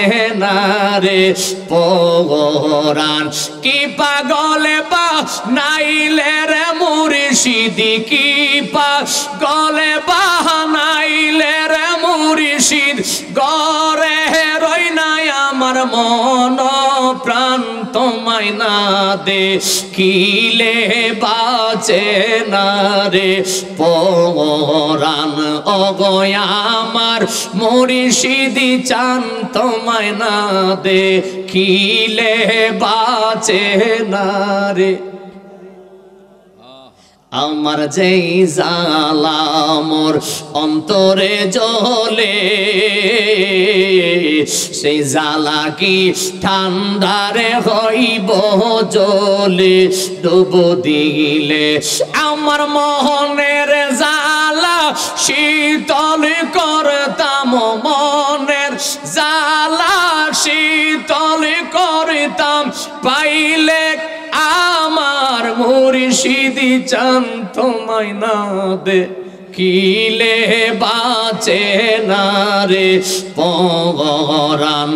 না রে পরাণ। কি পাগলে বানাইলে রে মুর্শিদি, কি পাগলে বানাইলে রে মুর্শিদ, গরে রই নাই আমার মন প্রাণ তোমায় না দেখিলে বাঁচে না রে পরাণ অগয়া আমার মুর্শিদি চান তোমায় না দেখিলে বাঁচে না রে। আমার যেই জ্বালা মোর অন্তরে জ্বলে সেই জ্বালা কি ঠান্ডারে হইব জলে ডুব দিলে আমার মোহনের জ্বালা শীতল করতাম মনের জ্বালা শীতল করতাম পাইলে আমার মুর্শিদি চান তোমায় না দে কিলে বাঁচে না রে পরাণ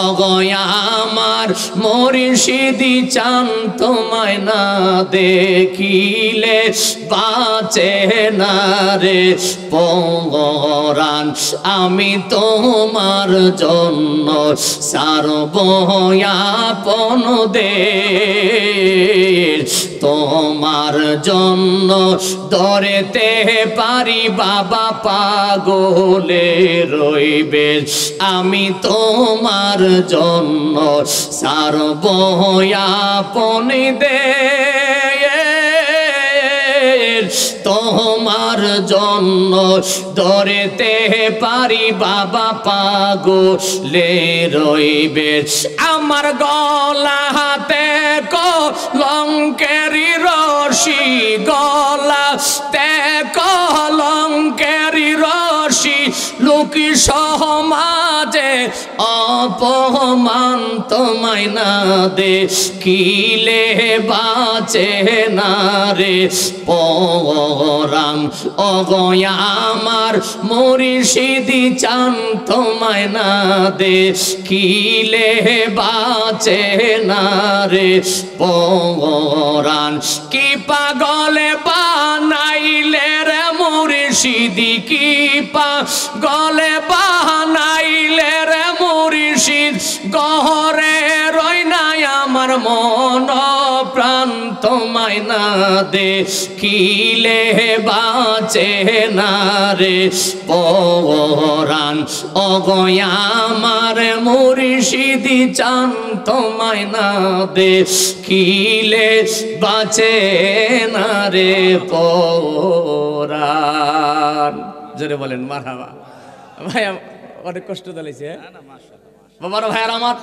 অগয়া আমার মুর্শিদি চান তোমায় না দেখিলে বাঁচে না রে পরাণ আমি তোমার জন্য সারবয়াপন দেশ তোমার জন্য ধরেতে পারি বাবা পাগলে রইবে আমি তোমার জন্য সারবয়াপন দেশ তোমার জন্য ধরেতে পারি বাবা পাগলে রইবে আমার গলা হাতে কলঙ্কেরি রশি গলা তে কলঙ্কেরি রশি লোকি সমাজে অপমান তোমায় না দে কিলে বাঁচে না রে পরাণ অগয়া আমার মুর্শিদি চান তোমায় না দে কিলে বাঁচে না রে পরাণ কি পাগলে বানাইলে রে মুর্শিদি কি পাগলে বানাইলে রে মুর্শিদ গহরে রই নাই আমার মন প্রাণ তোমায় না দে কিলে বাঁচে না রে পরাণ অগয়া আমার মুর্শিদি চান তোমায় না দে কিলে বাঁচে না রে পরাণ। জোরে বলেন মারহাবা। ভাই অনেক কষ্ট দিয়েছে বাবার ভাইয়ার আমার।